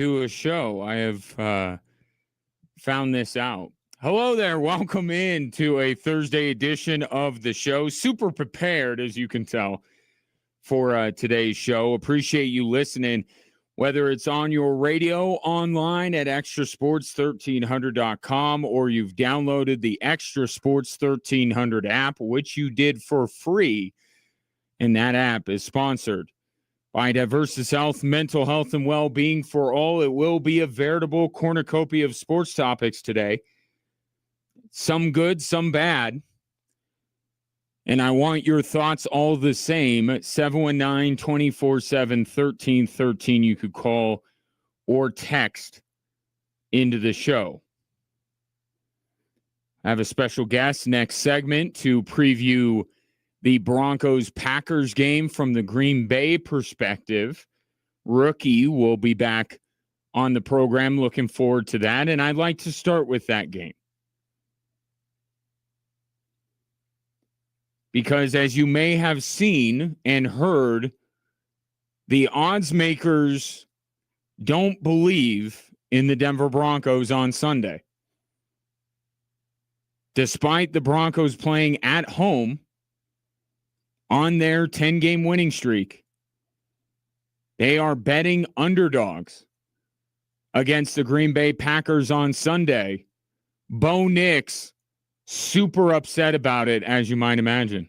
to a show. I have found this out. Hello there. Welcome in to a Thursday edition of the show. Super prepared, as you can tell, for today's show. Appreciate you listening, whether it's on your radio, online at extrasports1300.com, or you've downloaded the Extra Sports 1300 app, which you did for free. And that app is sponsored by Diversus Health, mental health, and well-being for all. It will be a veritable cornucopia of sports topics today. Some good, some bad. And I want your thoughts all the same. 719-247-1313. You could call or text into the show. I have a special guest next segment to preview the Broncos-Packers game from the Green Bay perspective. Rookie will be back on the program. Looking forward to that. And I'd like to start with that game, because as you may have seen and heard, the odds makers don't believe in the Denver Broncos on Sunday. Despite the Broncos playing at home on their 10-game winning streak, they are betting underdogs against the Green Bay Packers on Sunday. Bo Nix super upset about it, as you might imagine.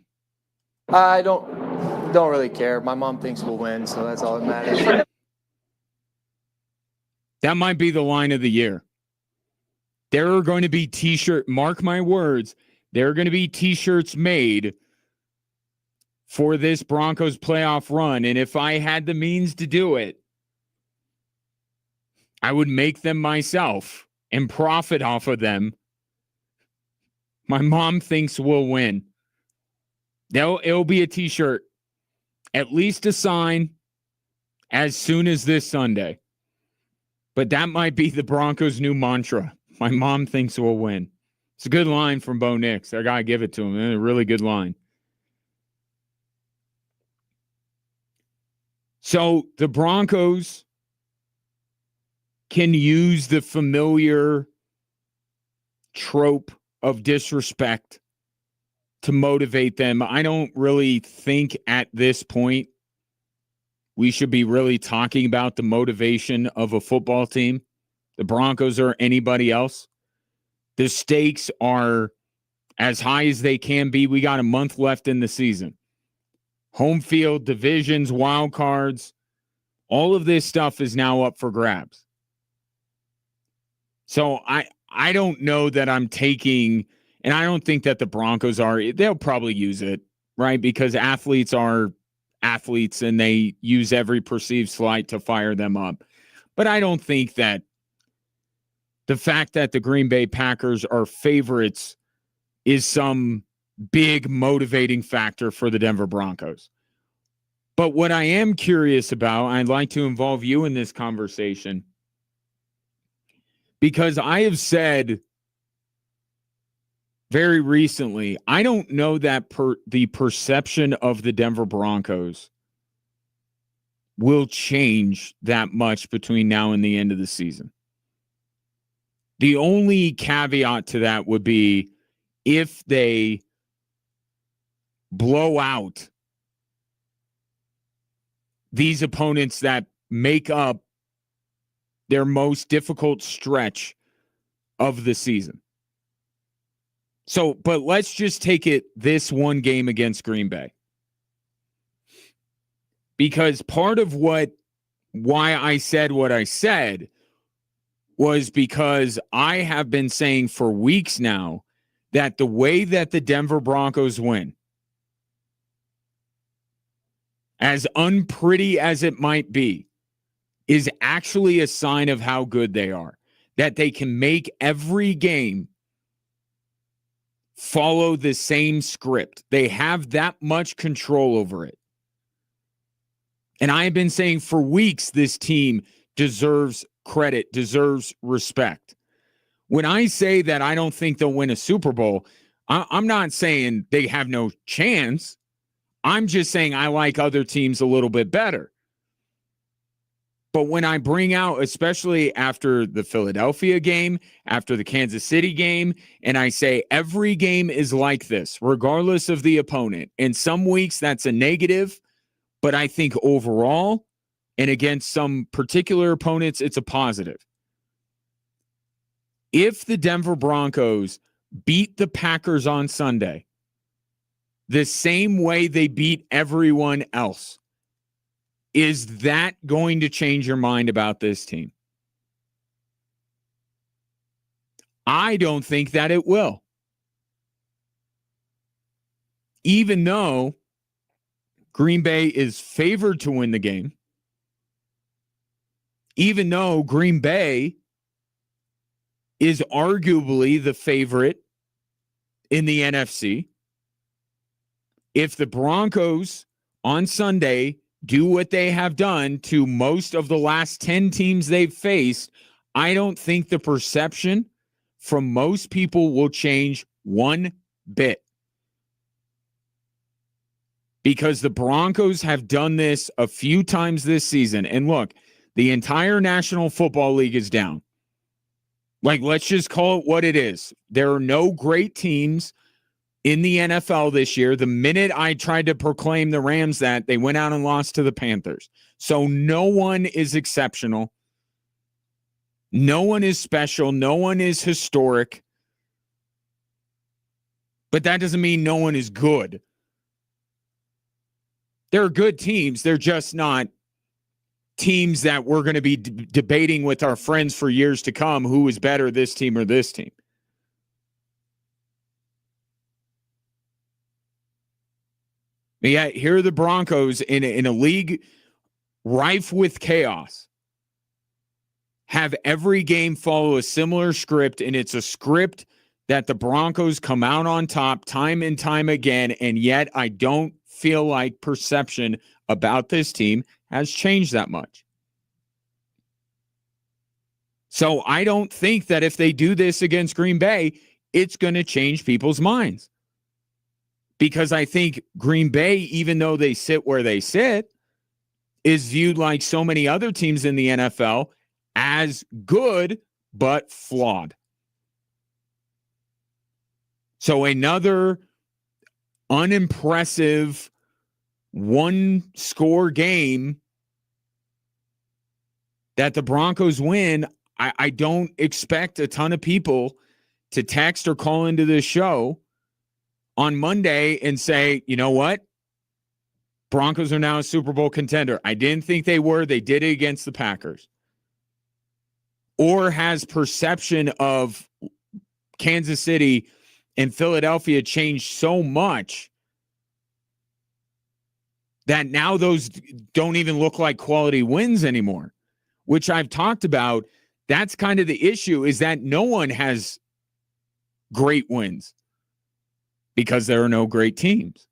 I don't really care. My mom thinks we'll win, so that's all that matters. That might be the line of the year. There are going to be mark my words, there are going to be t-shirts made for this Broncos playoff run. And if I had the means to do it, I would make them myself and profit off of them. My mom thinks we'll win. It'll be a t-shirt, at least a sign, as soon as this Sunday. But that might be the Broncos' new mantra. My mom thinks we'll win. It's a good line from Bo Nix. I got to give it to him. It's a really good line. So the Broncos can use the familiar trope of disrespect to motivate them. I don't really think at this point we should be really talking about the motivation of a football team, the Broncos or anybody else. The stakes are as high as they can be. We got a month left in the season. Home field, divisions, wild cards, all of this stuff is now up for grabs. So I don't know that I'm taking, and I don't think that the Broncos they'll probably use it, right? Because athletes are athletes and they use every perceived slight to fire them up. But I don't think that the fact that the Green Bay Packers are favorites is some big motivating factor for the Denver Broncos. But what I am curious about, I'd like to involve you in this conversation, because I have said very recently, I don't know that the perception of the Denver Broncos will change that much between now and the end of the season. The only caveat to that would be if they blow out these opponents that make up their most difficult stretch of the season. So, but let's just take it this one game against Green Bay. Because part of why I said what I said was because I have been saying for weeks now that the way that the Denver Broncos win, as unpretty as it might be, is actually a sign of how good they are. That they can make every game follow the same script. They have that much control over it. And I have been saying for weeks this team deserves credit, deserves respect. When I say that I don't think they'll win a Super Bowl, I'm not saying they have no chance. I'm just saying I like other teams a little bit better. But when I bring out, especially after the Philadelphia game, after the Kansas City game, and I say every game is like this, regardless of the opponent. And some weeks that's a negative, but I think overall and against some particular opponents, it's a positive. If the Denver Broncos beat the Packers on Sunday the same way they beat everyone else, is that going to change your mind about this team? I don't think that it will. Even though Green Bay is favored to win the game, even though Green Bay is arguably the favorite in the NFC, if the Broncos on Sunday do what they have done to most of the last 10 teams they've faced, I don't think the perception from most people will change one bit. Because the Broncos have done this a few times this season. And look, the entire National Football League is down. Like, let's just call it what it is. There are no great teams in the NFL this year. The minute I tried to proclaim the Rams that, they went out and lost to the Panthers. So no one is exceptional. No one is special. No one is historic. But that doesn't mean no one is good. There are good teams. They're just not teams that we're going to be debating with our friends for years to come who is better, this team or this team. But yet, here are the Broncos in a league rife with chaos. Have every game follow a similar script, and it's a script that the Broncos come out on top time and time again, and yet I don't feel like perception about this team has changed that much. So I don't think that if they do this against Green Bay, it's going to change people's minds. Because I think Green Bay, even though they sit where they sit, is viewed like so many other teams in the NFL as good but flawed. So another unimpressive one-score game that the Broncos win. I don't expect a ton of people to text or call into this show on Monday and say, you know what? Broncos are now a Super Bowl contender. I didn't think they were. They did it against the Packers. Or has perception of Kansas City and Philadelphia changed so much that now those don't even look like quality wins anymore, which I've talked about. That's kind of the issue, is that no one has great wins because there are no great teams.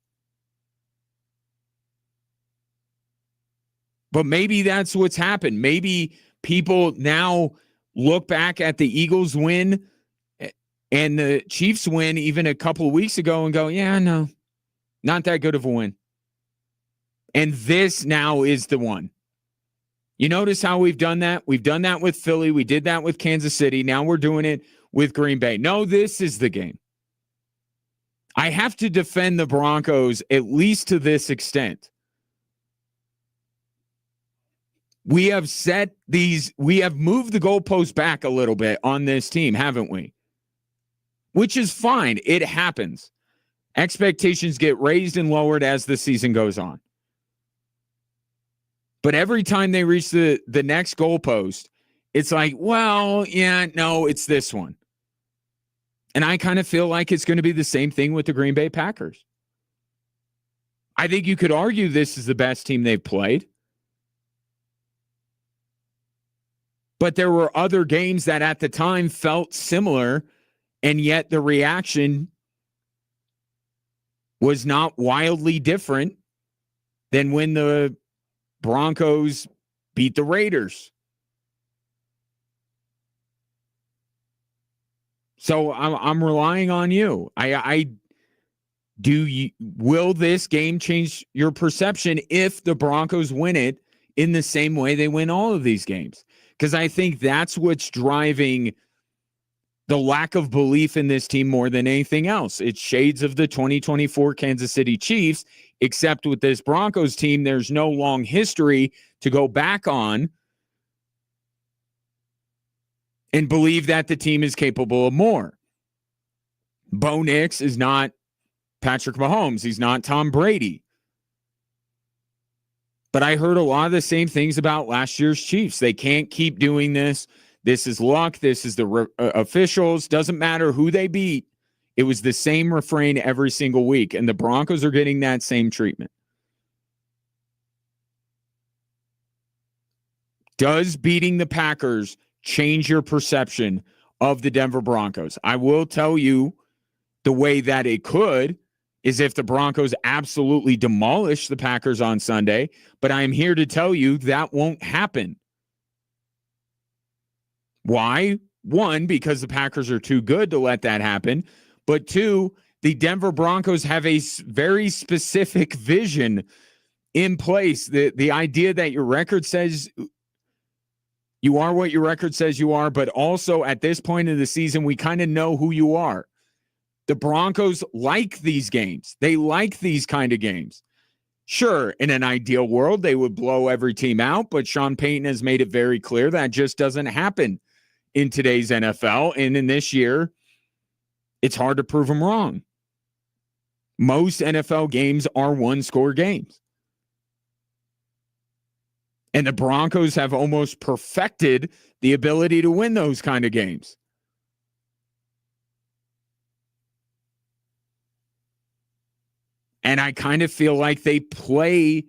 But maybe that's what's happened. Maybe people now look back at the Eagles win and the Chiefs win even a couple of weeks ago and go, yeah, no, not that good of a win. And this now is the one. You notice how we've done that? We've done that with Philly. We did that with Kansas City. Now we're doing it with Green Bay. No, this is the game. I have to defend the Broncos at least to this extent. We have we have moved the goalpost back a little bit on this team, haven't we? Which is fine. It happens. Expectations get raised and lowered as the season goes on. But every time they reach the next goalpost, it's like, well, yeah, no, it's this one. And I kind of feel like it's going to be the same thing with the Green Bay Packers. I think you could argue this is the best team they've played. But there were other games that at the time felt similar, and yet the reaction was not wildly different than when the Broncos beat the Raiders. So I'm relying on you. Will this game change your perception if the Broncos win it in the same way they win all of these games. Because I think that's what's driving the lack of belief in this team more than anything else. It's shades of the 2024 Kansas City Chiefs, except with this Broncos team, there's no long history to go back on and believe that the team is capable of more. Bo Nix is not Patrick Mahomes. He's not Tom Brady. But I heard a lot of the same things about last year's Chiefs. They can't keep doing this. This is luck. This is the officials. Doesn't matter who they beat. It was the same refrain every single week. And the Broncos are getting that same treatment. Does beating the Packers change your perception of the Denver Broncos? I will tell you the way that it could is if the Broncos absolutely demolish the Packers on Sunday. But I am here to tell you that won't happen. Why? One, because the Packers are too good to let that happen. But two, the Denver Broncos have a very specific vision in place. The idea that your record says you are what your record says you are, but also at this point in the season, we kind of know who you are. The Broncos like these games. They like these kind of games. Sure, in an ideal world, they would blow every team out, but Sean Payton has made it very clear that just doesn't happen in today's NFL. And in this year, it's hard to prove them wrong. Most NFL games are one-score games. And the Broncos have almost perfected the ability to win those kind of games. And I kind of feel like they play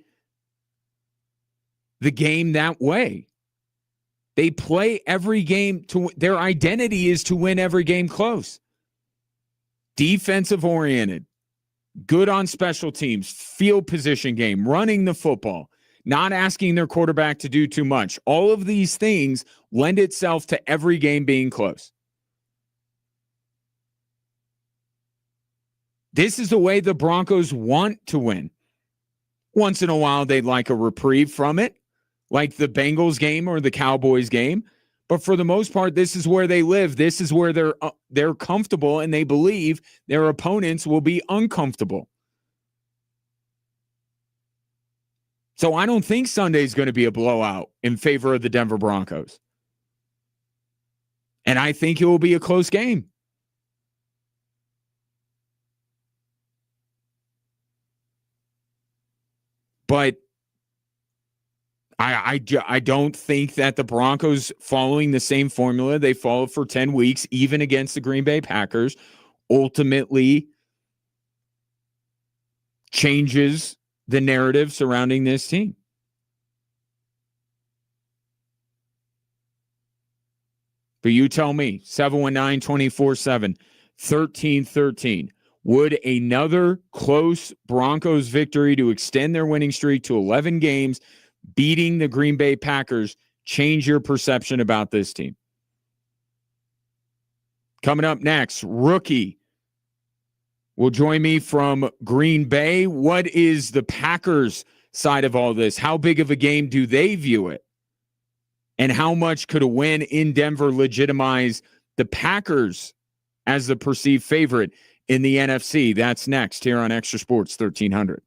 the game that way. They play every game their identity is to win every game close. Defensive oriented, good on special teams, field position game, running the football, not asking their quarterback to do too much. All of these things lend itself to every game being close. This is the way the Broncos want to win. Once in a while, they'd like a reprieve from it, like the Bengals game or the Cowboys game. But for the most part, this is where they live. This is where they're comfortable, and they believe their opponents will be uncomfortable. So I don't think Sunday's going to be a blowout in favor of the Denver Broncos. And I think it will be a close game. But I don't think that the Broncos, following the same formula they followed for 10 weeks, even against the Green Bay Packers, ultimately changes the narrative surrounding this team. But you tell me, 719-247-1313. Would another close Broncos victory to extend their winning streak to 11 games, beating the Green Bay Packers, change your perception about this team? Coming up next, rookie will join me from Green Bay. What is the Packers' side of all this? How big of a game do they view it? And how much could a win in Denver legitimize the Packers as the perceived favorite in the NFC? That's next here on Extra Sports 1300.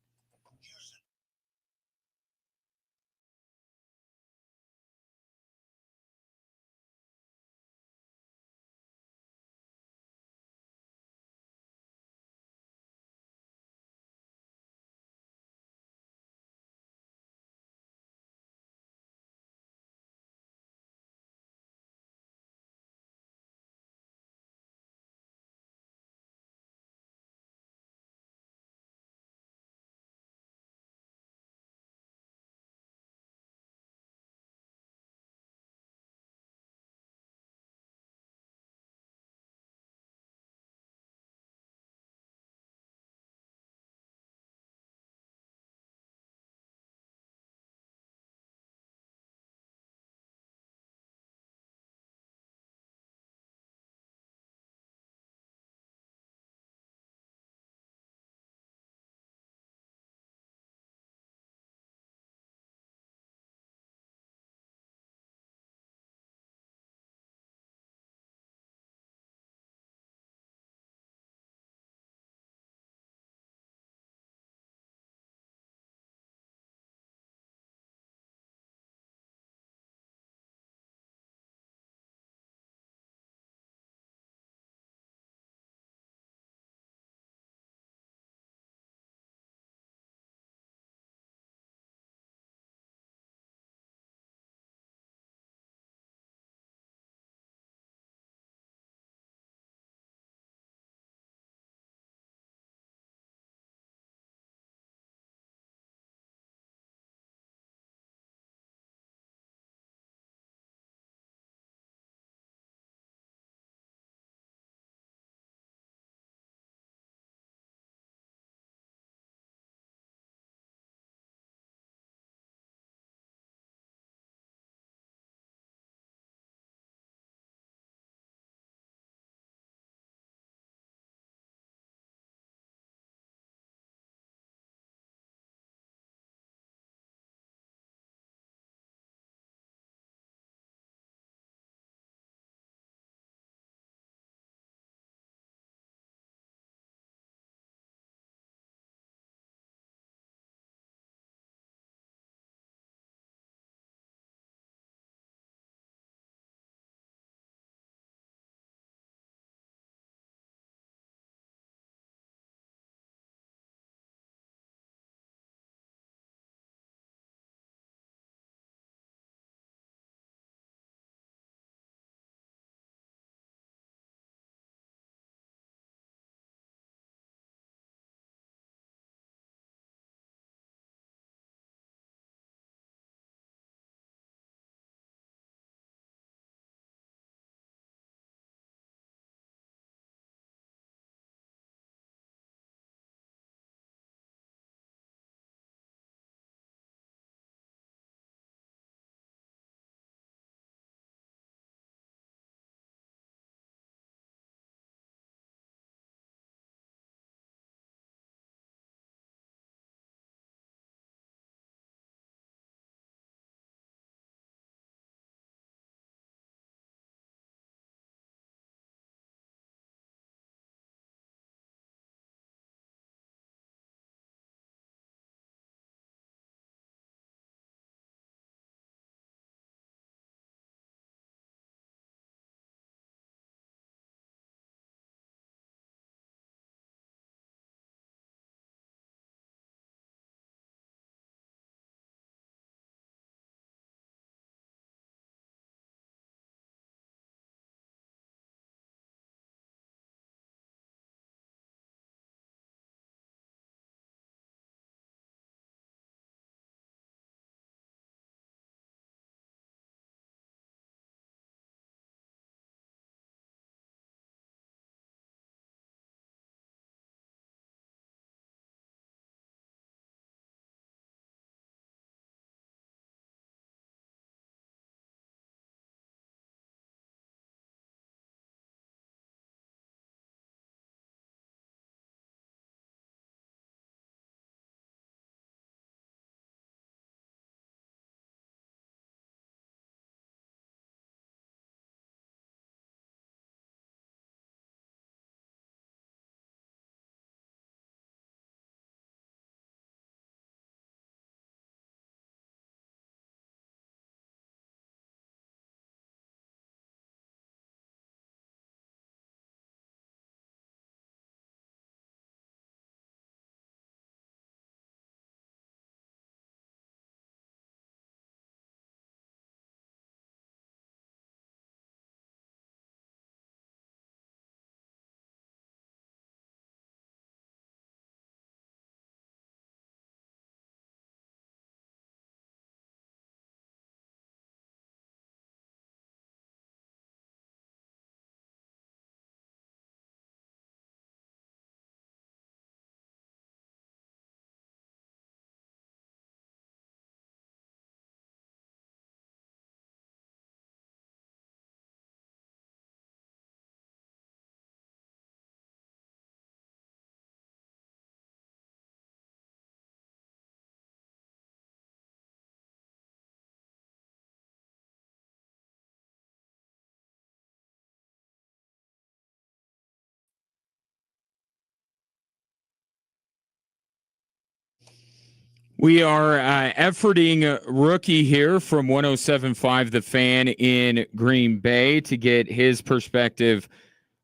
We are efforting a rookie here from 107.5 The Fan in Green Bay to get his perspective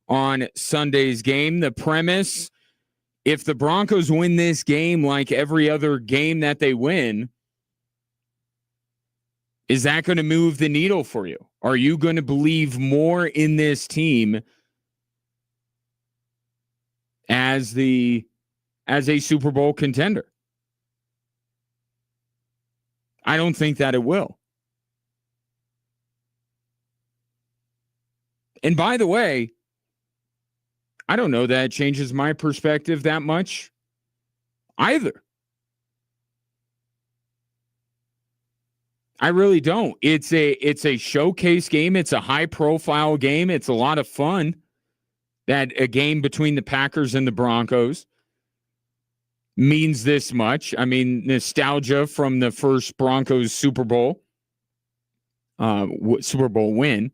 on Sunday's game. The premise, if the Broncos win this game like every other game that they win, is that going to move the needle for you? Are you going to believe more in this team as a Super Bowl contender? I don't think that it will. And by the way, I don't know that it changes my perspective that much either. I really don't. It's a showcase game. It's a high profile game. It's a lot of fun. That a game between the Packers and the Broncos means this much. I mean, nostalgia from the first Broncos Super Bowl win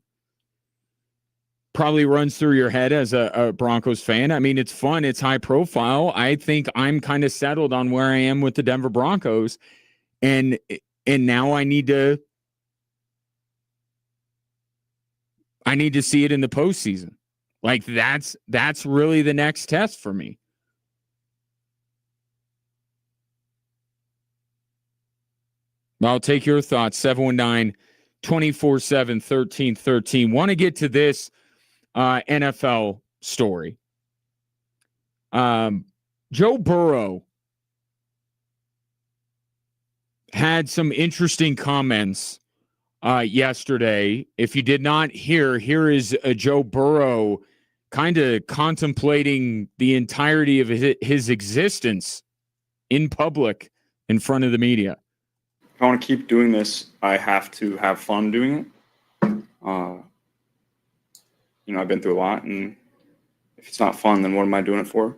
probably runs through your head as a Broncos fan. I mean, it's fun. It's high profile. I think I'm kind of settled on where I am with the Denver Broncos. And now I need to see it in the postseason. Like that's really the next test for me. I'll take your thoughts. 719-247-1313. Want to get to this NFL story. Joe Burrow had some interesting comments yesterday. If you did not hear, here is a Joe Burrow kind of contemplating the entirety of his existence in public in front of the media. If I want to keep doing this, I have to have fun doing it. I've been through a lot, and if it's not fun, then what am I doing it for?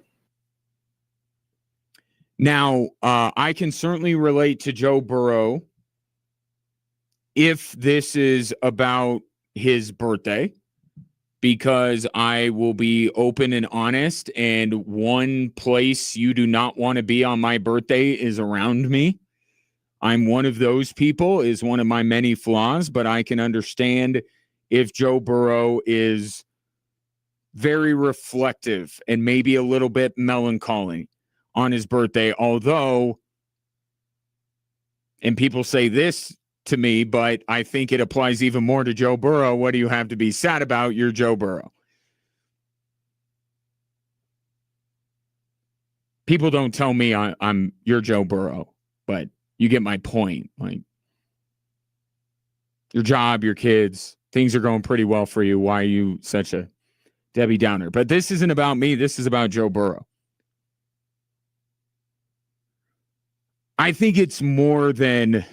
Now, I can certainly relate to Joe Burrow if this is about his birthday, because I will be open and honest, and one place you do not want to be on my birthday is around me. I'm one of those people, is one of my many flaws, but I can understand if Joe Burrow is very reflective and maybe a little bit melancholy on his birthday, although, and people say this to me, but I think it applies even more to Joe Burrow. What do you have to be sad about? You're Joe Burrow. People don't tell me I'm you're Joe Burrow, but you get my point. Like, your job, your kids, things are going pretty well for you. Why are you such a Debbie Downer? But this isn't about me. This is about Joe Burrow. I think it's more than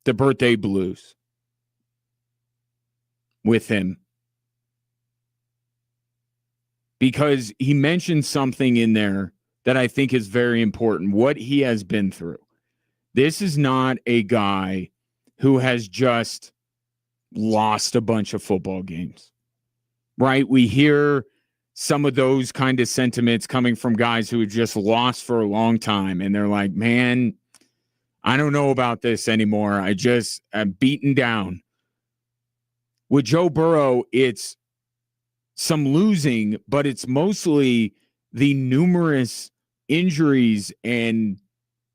the birthday blues with him, because he mentioned something in there that I think is very important, what he has been through. This is not a guy who has just lost a bunch of football games, right? We hear some of those kind of sentiments coming from guys who have just lost for a long time, and they're like, man, I don't know about this anymore. I'm beaten down. With Joe Burrow, it's some losing, but it's mostly the numerous injuries and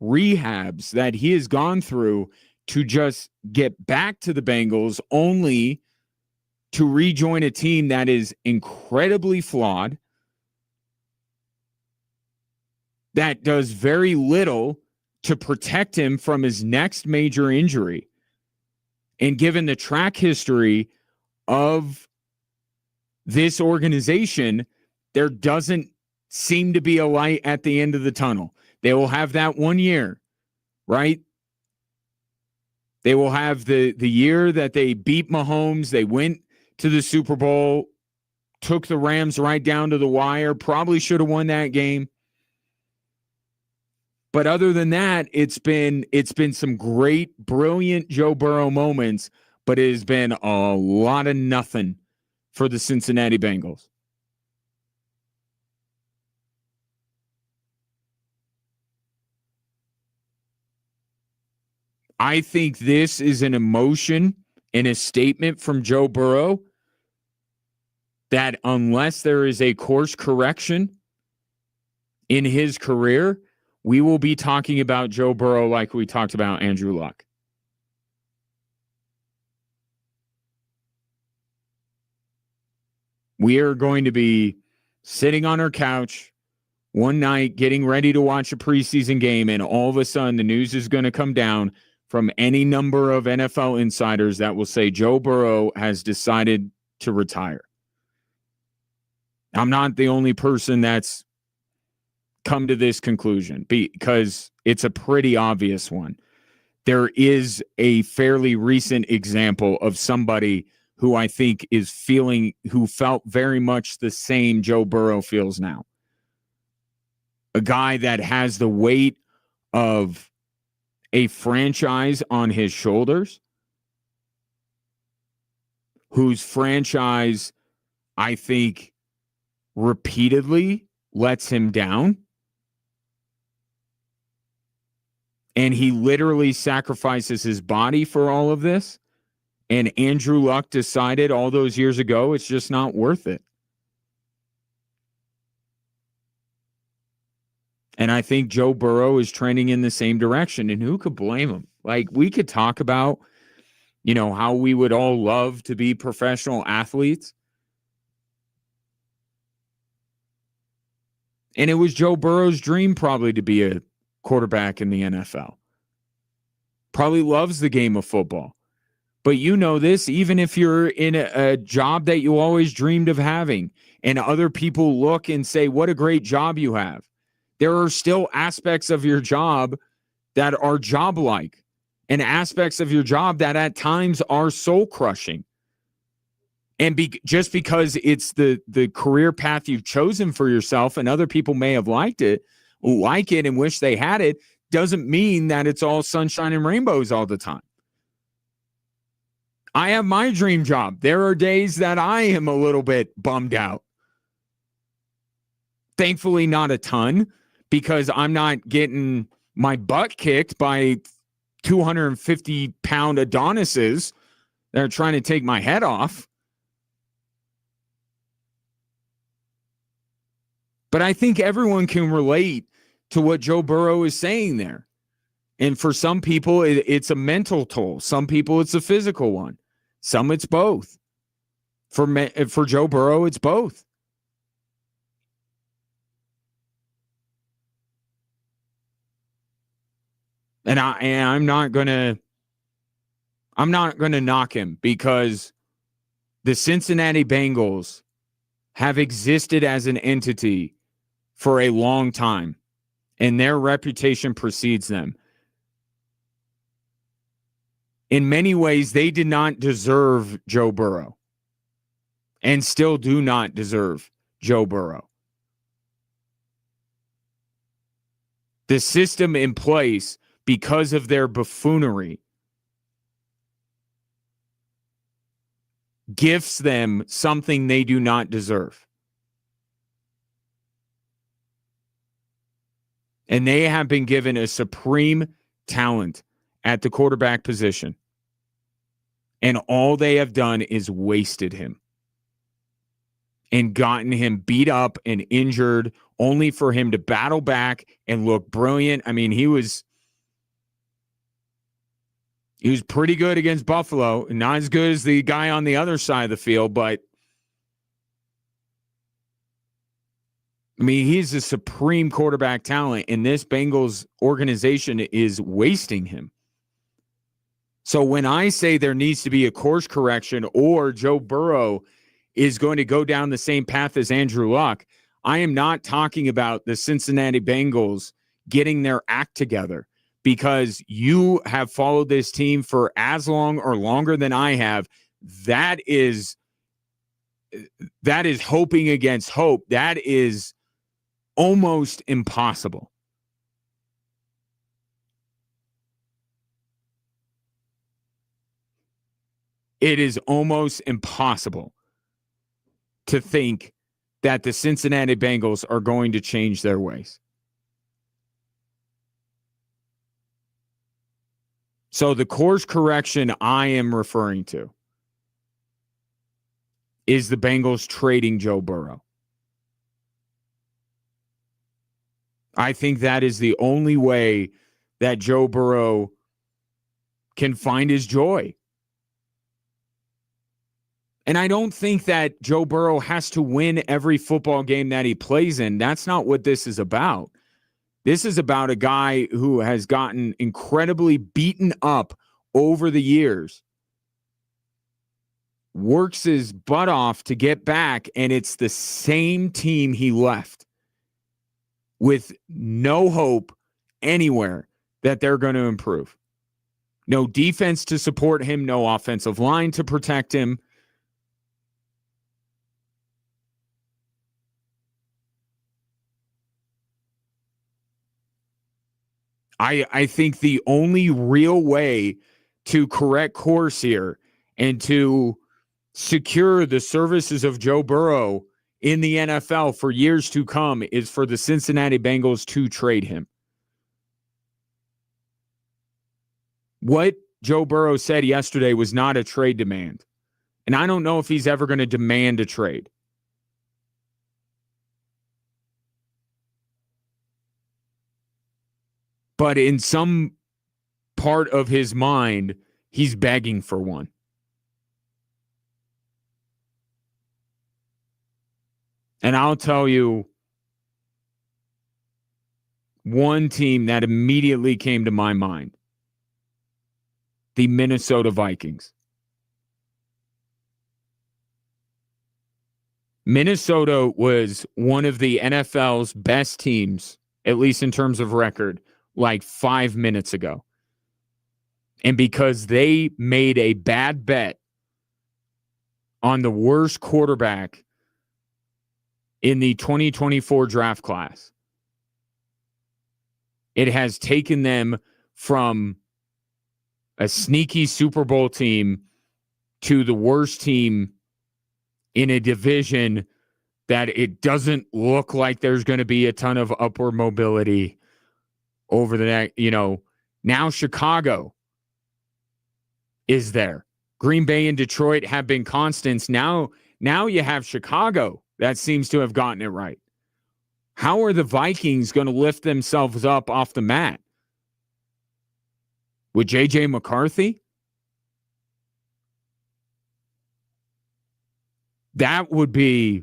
rehabs that he has gone through to just get back to the Bengals, only to rejoin a team that is incredibly flawed, that does very little to protect him from his next major injury. And given the track history of this organization, there doesn't seem to be a light at the end of the tunnel. They will have that 1 year, right? They will have the year that they beat Mahomes. They went to the Super Bowl, took the Rams right down to the wire, probably should have won that game. But other than that, it's been some great, brilliant Joe Burrow moments, but it has been a lot of nothing for the Cincinnati Bengals. I think this is an emotion and a statement from Joe Burrow that unless there is a course correction in his career, we will be talking about Joe Burrow like we talked about Andrew Luck. We are going to be sitting on our couch one night getting ready to watch a preseason game, and all of a sudden the news is going to come down from any number of NFL insiders that will say Joe Burrow has decided to retire. I'm not the only person that's come to this conclusion because it's a pretty obvious one. There is a fairly recent example of somebody who I think who felt very much the same Joe Burrow feels now. A guy that has the weight of a franchise on his shoulders, whose franchise, I think, repeatedly lets him down. And he literally sacrifices his body for all of this. And Andrew Luck decided all those years ago it's just not worth it. And I think Joe Burrow is trending in the same direction. And who could blame him? Like, we could talk about, how we would all love to be professional athletes. And it was Joe Burrow's dream probably to be a quarterback in the NFL. Probably loves the game of football. But you know this, even if you're in a job that you always dreamed of having, and other people look and say, what a great job you have. There are still aspects of your job that are job-like, and aspects of your job that at times are soul-crushing. And just because it's the career path you've chosen for yourself, and other people may have like it and wish they had it, doesn't mean that it's all sunshine and rainbows all the time. I have my dream job. There are days that I am a little bit bummed out. Thankfully, not a ton, because I'm not getting my butt kicked by 250-pound Adonises that are trying to take my head off. But I think everyone can relate to what Joe Burrow is saying there. And for some people, it's a mental toll. Some people, it's a physical one. Some, it's both. For Joe Burrow, it's both. And I'm not gonna knock him, because the Cincinnati Bengals have existed as an entity for a long time, and their reputation precedes them. In many ways, they did not deserve Joe Burrow, and still do not deserve Joe Burrow. The system in place, because of their buffoonery, gifts them something they do not deserve. And they have been given a supreme talent at the quarterback position. And all they have done is wasted him and gotten him beat up and injured, only for him to battle back and look brilliant. I mean, he was pretty good against Buffalo, not as good as the guy on the other side of the field, but I mean, he's a supreme quarterback talent, and this Bengals organization is wasting him. So when I say there needs to be a course correction, or Joe Burrow is going to go down the same path as Andrew Luck, I am not talking about the Cincinnati Bengals getting their act together, because you have followed this team for as long or longer than I have. That is hoping against hope. That is almost impossible. It is almost impossible to think that the Cincinnati Bengals are going to change their ways. So the course correction I am referring to is the Bengals trading Joe Burrow. I think that is the only way that Joe Burrow can find his joy. And I don't think that Joe Burrow has to win every football game that he plays in. That's not what this is about. This is about a guy who has gotten incredibly beaten up over the years, works his butt off to get back, and it's the same team he left with no hope anywhere that they're going to improve. No defense to support him, no offensive line to protect him. I think the only real way to correct course here and to secure the services of Joe Burrow in the NFL for years to come is for the Cincinnati Bengals to trade him. What Joe Burrow said yesterday was not a trade demand. And I don't know if he's ever going to demand a trade. But in some part of his mind, he's begging for one. And I'll tell you one team that immediately came to my mind: the Minnesota Vikings. Minnesota was one of the NFL's best teams, at least in terms of record, like 5 minutes ago. And because they made a bad bet on the worst quarterback in the 2024 draft class, it has taken them from a sneaky Super Bowl team to the worst team in a division that it doesn't look like there's going to be a ton of upward mobility over the next, now Chicago is there. Green Bay and Detroit have been constants. Now you have Chicago that seems to have gotten it right. How are the Vikings going to lift themselves up off the mat? With J.J. McCarthy? That would be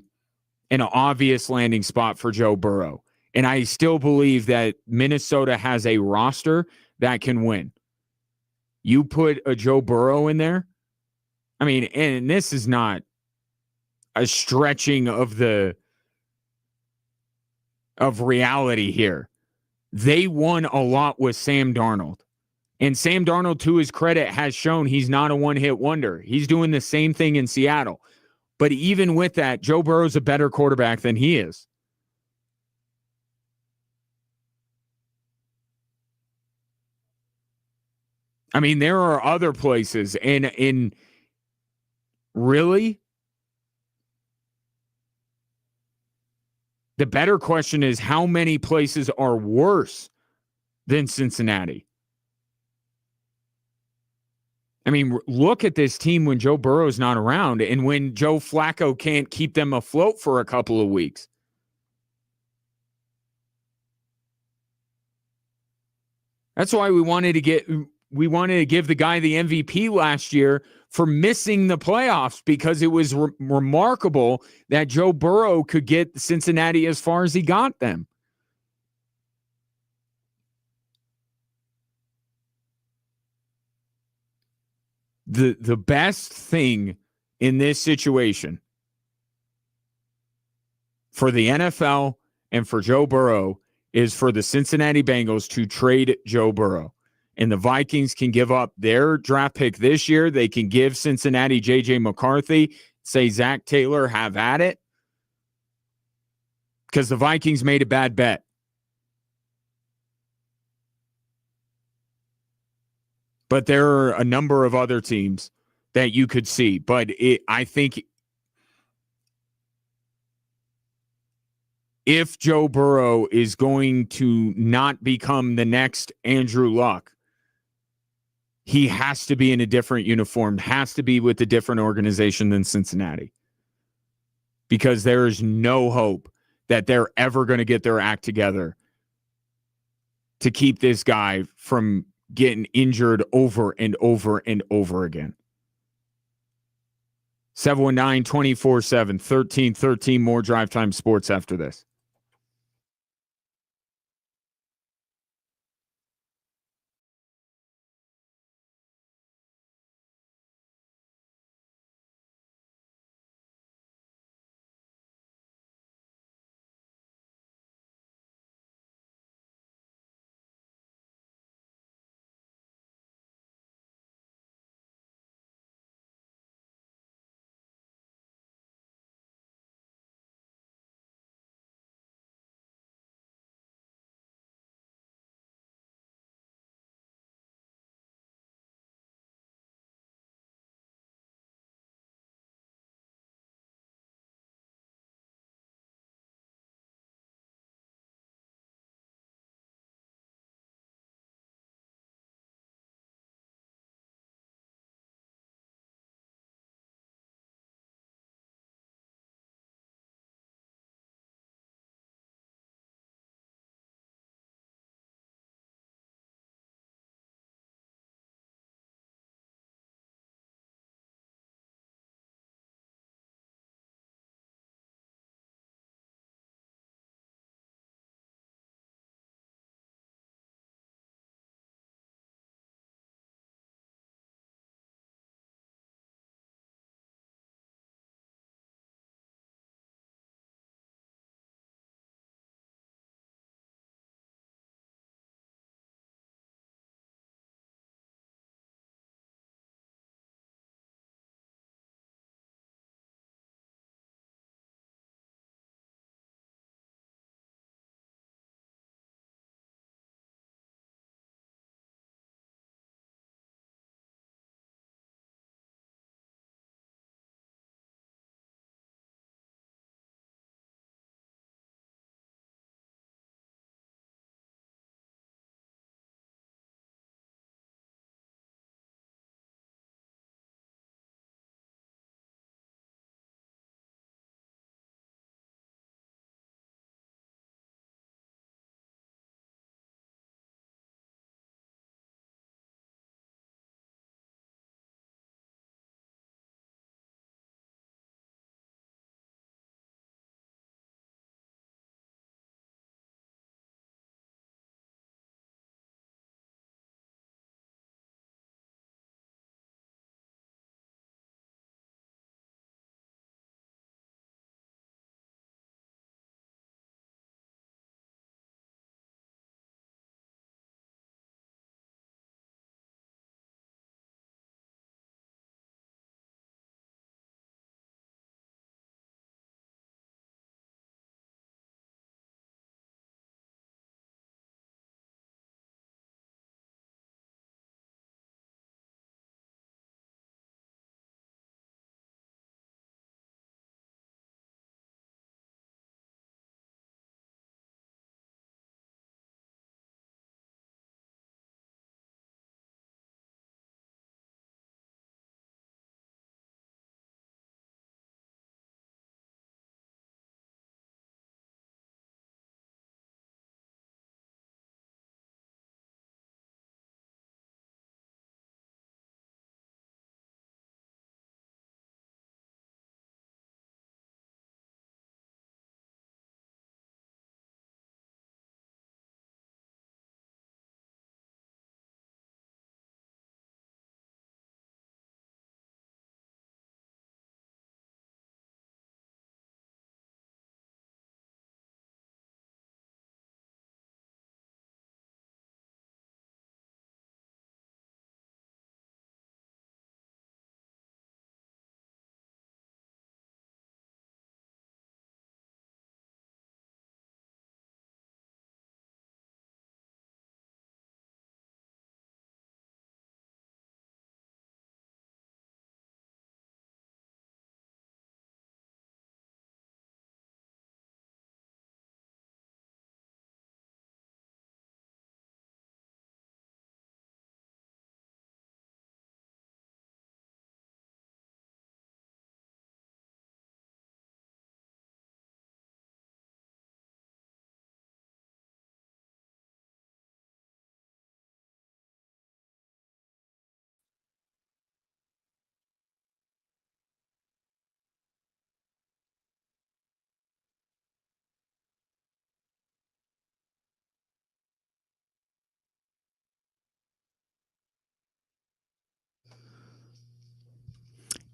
an obvious landing spot for Joe Burrow. And I still believe that Minnesota has a roster that can win. You put a Joe Burrow in there. I mean, and this is not a stretching of reality here. They won a lot with Sam Darnold. And Sam Darnold, to his credit, has shown he's not a one-hit wonder. He's doing the same thing in Seattle. But even with that, Joe Burrow's a better quarterback than he is. I mean, there are other places, and in really, the better question is how many places are worse than Cincinnati? I mean, look at this team when Joe Burrow's not around and when Joe Flacco can't keep them afloat for a couple of weeks. That's why we wanted to give the guy the MVP last year for missing the playoffs, because it was remarkable that Joe Burrow could get Cincinnati as far as he got them. The best thing in this situation for the NFL and for Joe Burrow is for the Cincinnati Bengals to trade Joe Burrow. And the Vikings can give up their draft pick this year. They can give Cincinnati J.J. McCarthy, say Zach Taylor, have at it. Because the Vikings made a bad bet. But there are a number of other teams that you could see. But I think if Joe Burrow is going to not become the next Andrew Luck, he has to be in a different uniform, has to be with a different organization than Cincinnati. Because there is no hope that they're ever going to get their act together to keep this guy from getting injured over and over and over again. 719-24-7, 1313, more Drive Time Sports after this.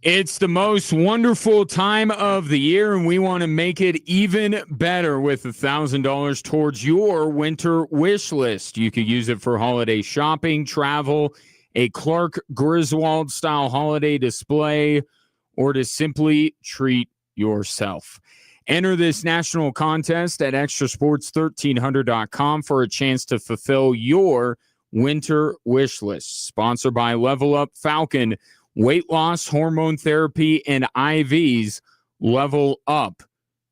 It's the most wonderful time of the year, and we want to make it even better with $1,000 towards your winter wish list. You can use it for holiday shopping, travel, a Clark Griswold-style holiday display, or to simply treat yourself. Enter this national contest at extrasports1300.com for a chance to fulfill your winter wish list. Sponsored by Level Up Falcon. Weight loss, hormone therapy, and IVs. Level up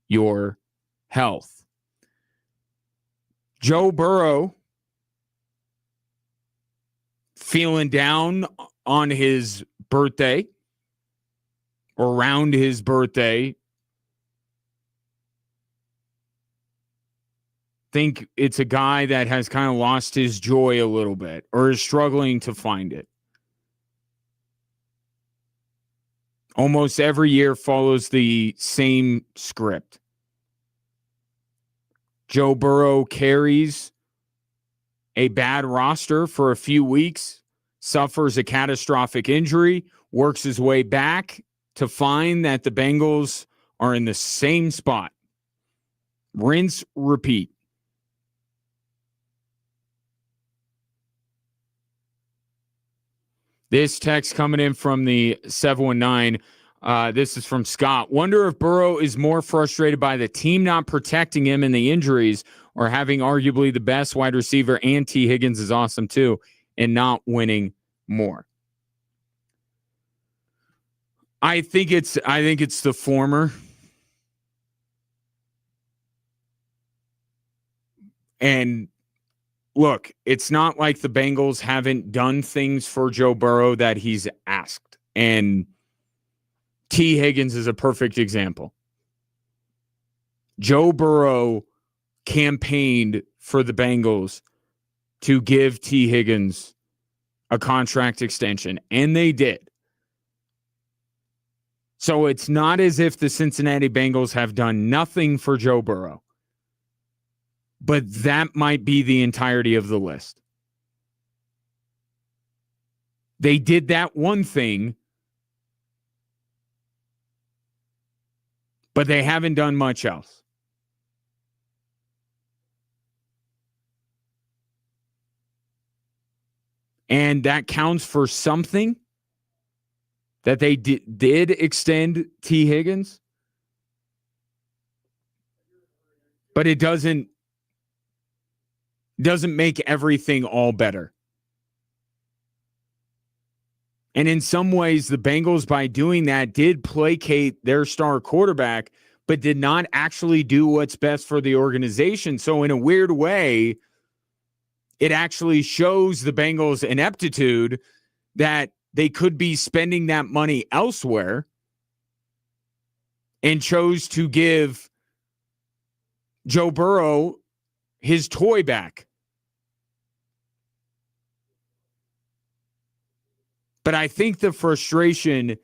your health. Joe Burrow feeling down on his birthday, or around his birthday. Think it's a guy that has kind of lost his joy a little bit or is struggling to find it. Almost every year follows the same script. Joe Burrow carries a bad roster for a few weeks, suffers a catastrophic injury, works his way back to find that the Bengals are in the same spot. Rinse, repeat. This text coming in from the 719. This is from Scott. Wonder if Burrow is more frustrated by the team not protecting him in the injuries or having arguably the best wide receiver, and T. Higgins is awesome too, and not winning more. I think it's the former. And look, it's not like the Bengals haven't done things for Joe Burrow that he's asked. And T. Higgins is a perfect example. Joe Burrow campaigned for the Bengals to give T. Higgins a contract extension, and they did. So it's not as if the Cincinnati Bengals have done nothing for Joe Burrow. But that might be the entirety of the list. They did that one thing, but they haven't done much else. And that counts for something, that they did extend T. Higgins. But it doesn't make everything all better. And in some ways, the Bengals, by doing that, did placate their star quarterback, but did not actually do what's best for the organization. So in a weird way, it actually shows the Bengals' ineptitude that they could be spending that money elsewhere and chose to give Joe Burrow his toy back. But I think the frustration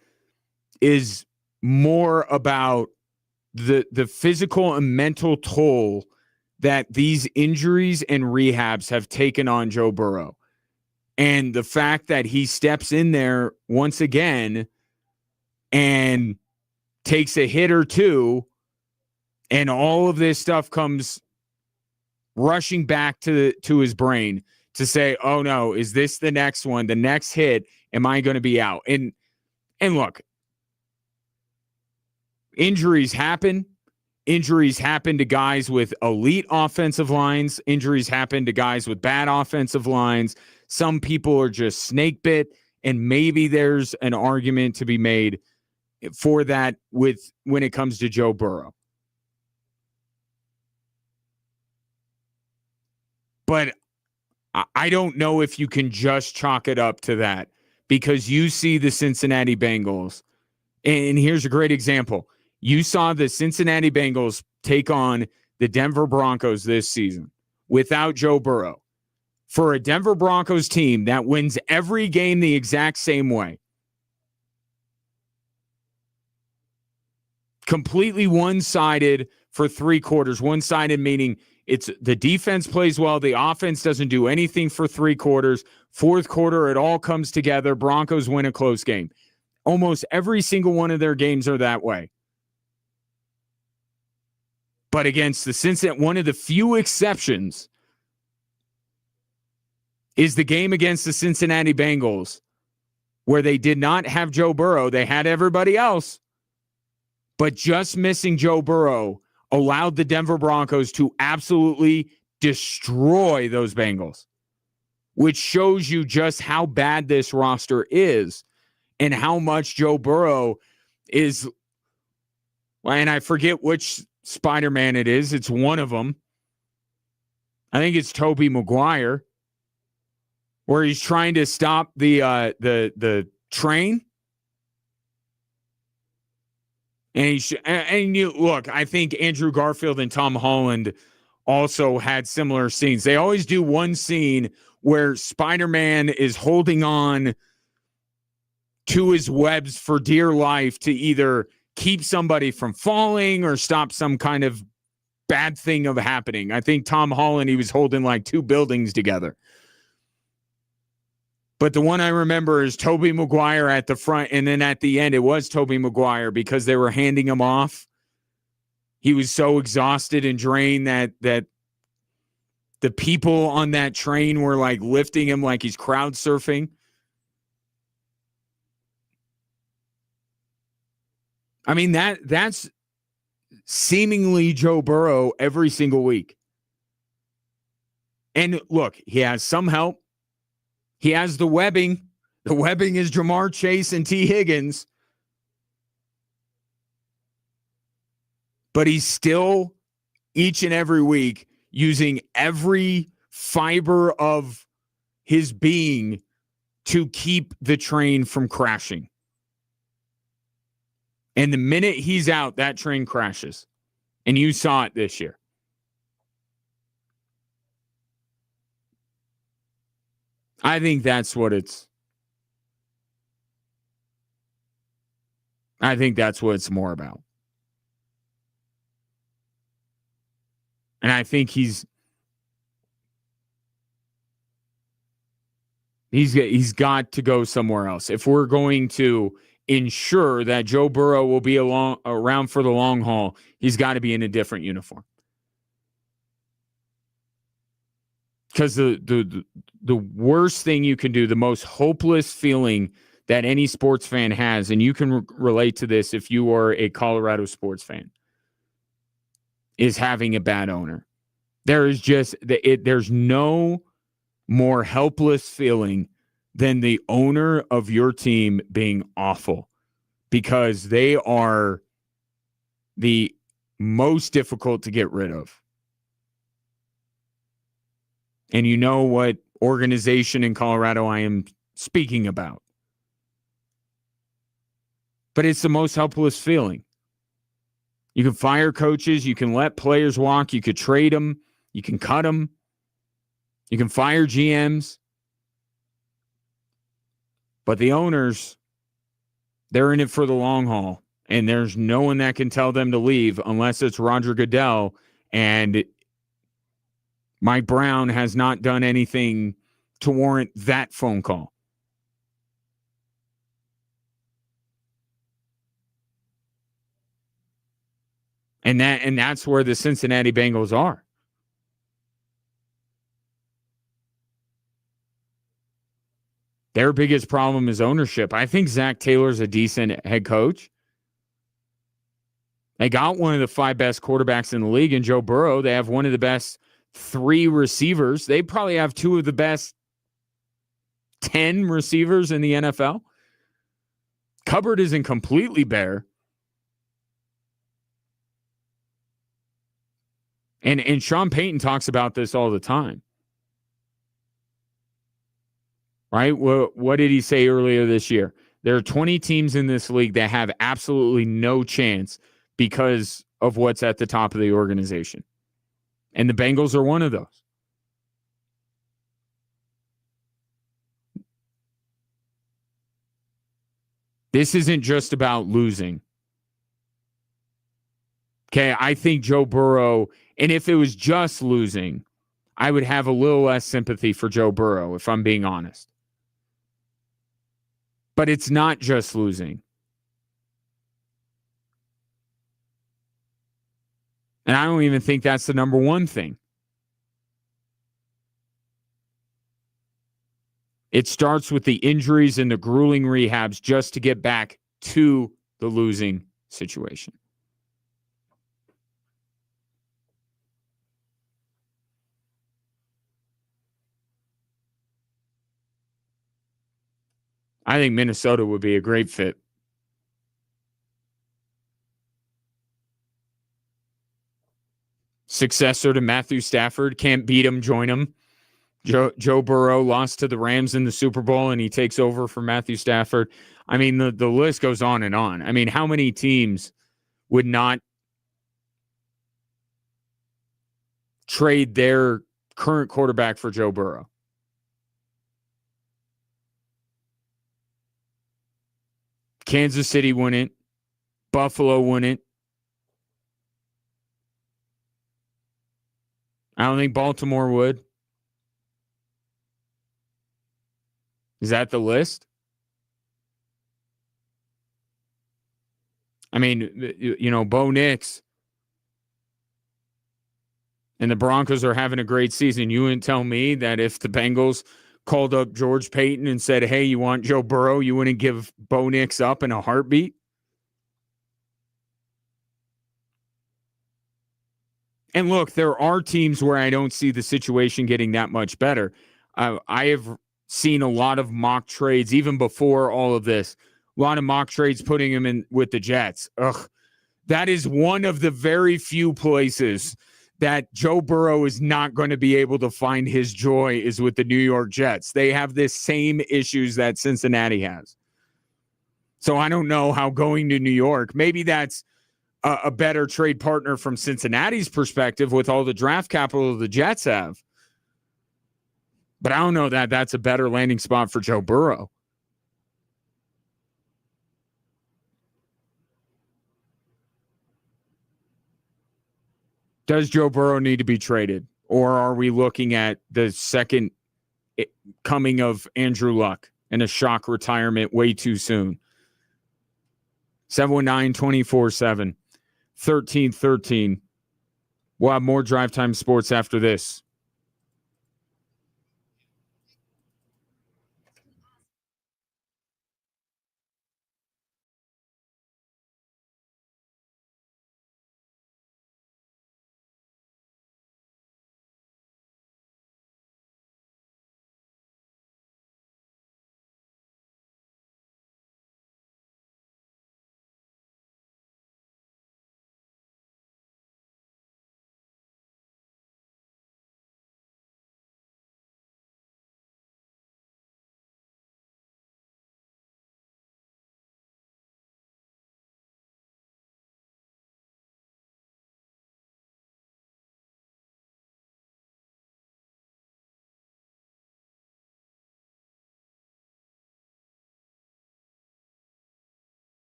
is more about the physical and mental toll that these injuries and rehabs have taken on Joe Burrow. And the fact that he steps in there once again and takes a hit or two, and all of this stuff comes rushing back to his brain to say, oh no, is this the next one? The next hit, am I going to be out? And look, injuries happen. Injuries happen to guys with elite offensive lines. Injuries happen to guys with bad offensive lines. Some people are just snake bit, and maybe there's an argument to be made for that when it comes to Joe Burrow. But I don't know if you can just chalk it up to that, because you see the Cincinnati Bengals, and here's a great example. You saw the Cincinnati Bengals take on the Denver Broncos this season without Joe Burrow. For a Denver Broncos team that wins every game the exact same way, completely one-sided for 3 quarters. One-sided meaning it's the defense plays well, the offense doesn't do anything for 3 quarters. 4th quarter, it all comes together. Broncos win a close game. Almost every single one of their games are that way. But against the Cincinnati, one of the few exceptions is the game against the Cincinnati Bengals, where they did not have Joe Burrow. They had everybody else. But just missing Joe Burrow allowed the Denver Broncos to absolutely destroy those Bengals, which shows you just how bad this roster is and how much Joe Burrow is. And I forget which Spider-Man it is. It's one of them. I think it's Tobey Maguire, where he's trying to stop the train. And you look, I think Andrew Garfield and Tom Holland also had similar scenes. They always do one scene where Spider-Man is holding on to his webs for dear life to either keep somebody from falling or stop some kind of bad thing of happening. I think Tom Holland, he was holding like two buildings together. But the one I remember is Tobey Maguire at the front, and then at the end, it was Tobey Maguire because they were handing him off. He was so exhausted and drained that the people on that train were like lifting him like he's crowd surfing. I mean, that's seemingly Joe Burrow every single week. And look, he has some help. He has the webbing. The webbing is Jamar Chase and T. Higgins. But he's still, each and every week, using every fiber of his being to keep the train from crashing. And the minute he's out, that train crashes. And you saw it this year. I think that's what it's more about. And I think he's got to go somewhere else. If we're going to ensure that Joe Burrow will be around for the long haul, he's got to be in a different uniform. Because the worst thing you can do, the most hopeless feeling that any sports fan has, and you can relate to this if you are a Colorado sports fan, is having a bad owner. There's no more helpless feeling than the owner of your team being awful, because they are the most difficult to get rid of. And you know what organization in Colorado I am speaking about. But it's the most helpless feeling. You can fire coaches. You can let players walk. You could trade them. You can cut them. You can fire GMs. But the owners, they're in it for the long haul. And there's no one that can tell them to leave unless it's Roger Goodell. And Mike Brown has not done anything to warrant that phone call. And that's where the Cincinnati Bengals are. Their biggest problem is ownership. I think Zach Taylor's a decent head coach. They got one of the 5 best quarterbacks in the league in Joe Burrow. They have one of the best 3 receivers. They probably have 2 of the best 10 receivers in the NFL. Cupboard isn't completely bare. And Sean Payton talks about this all the time. Right? What did he say earlier this year? There are 20 teams in this league that have absolutely no chance because of what's at the top of the organization. And the Bengals are one of those. This isn't just about losing. Okay, I think Joe Burrow, and if it was just losing, I would have a little less sympathy for Joe Burrow, if I'm being honest. But it's not just losing. And I don't even think that's the number one thing. It starts with the injuries and the grueling rehabs just to get back to the losing situation. I think Minnesota would be a great fit. Successor to Matthew Stafford. Can't beat him, join him. Joe Burrow lost to the Rams in the Super Bowl, and he takes over for Matthew Stafford. I mean, the list goes on and on. I mean, how many teams would not trade their current quarterback for Joe Burrow? Kansas City wouldn't. Buffalo wouldn't. I don't think Baltimore would. Is that the list? I mean, you know, Bo Nix and the Broncos are having a great season. You wouldn't tell me that if the Bengals called up George Payton and said, hey, you want Joe Burrow, you wouldn't give Bo Nix up in a heartbeat? And look, there are teams where I don't see the situation getting that much better. I have seen a lot of mock trades, even before all of this, a lot of mock trades putting him in with the Jets. Ugh, that is one of the very few places that Joe Burrow is not going to be able to find his joy is with the New York Jets. They have the same issues that Cincinnati has. So I don't know how going to New York, maybe that's a better trade partner from Cincinnati's perspective with all the draft capital the Jets have. But I don't know that that's a better landing spot for Joe Burrow. Does Joe Burrow need to be traded? Or are we looking at the second coming of Andrew Luck and a shock retirement way too soon? 719-24-7, 1313. We'll have more Drive Time Sports after this.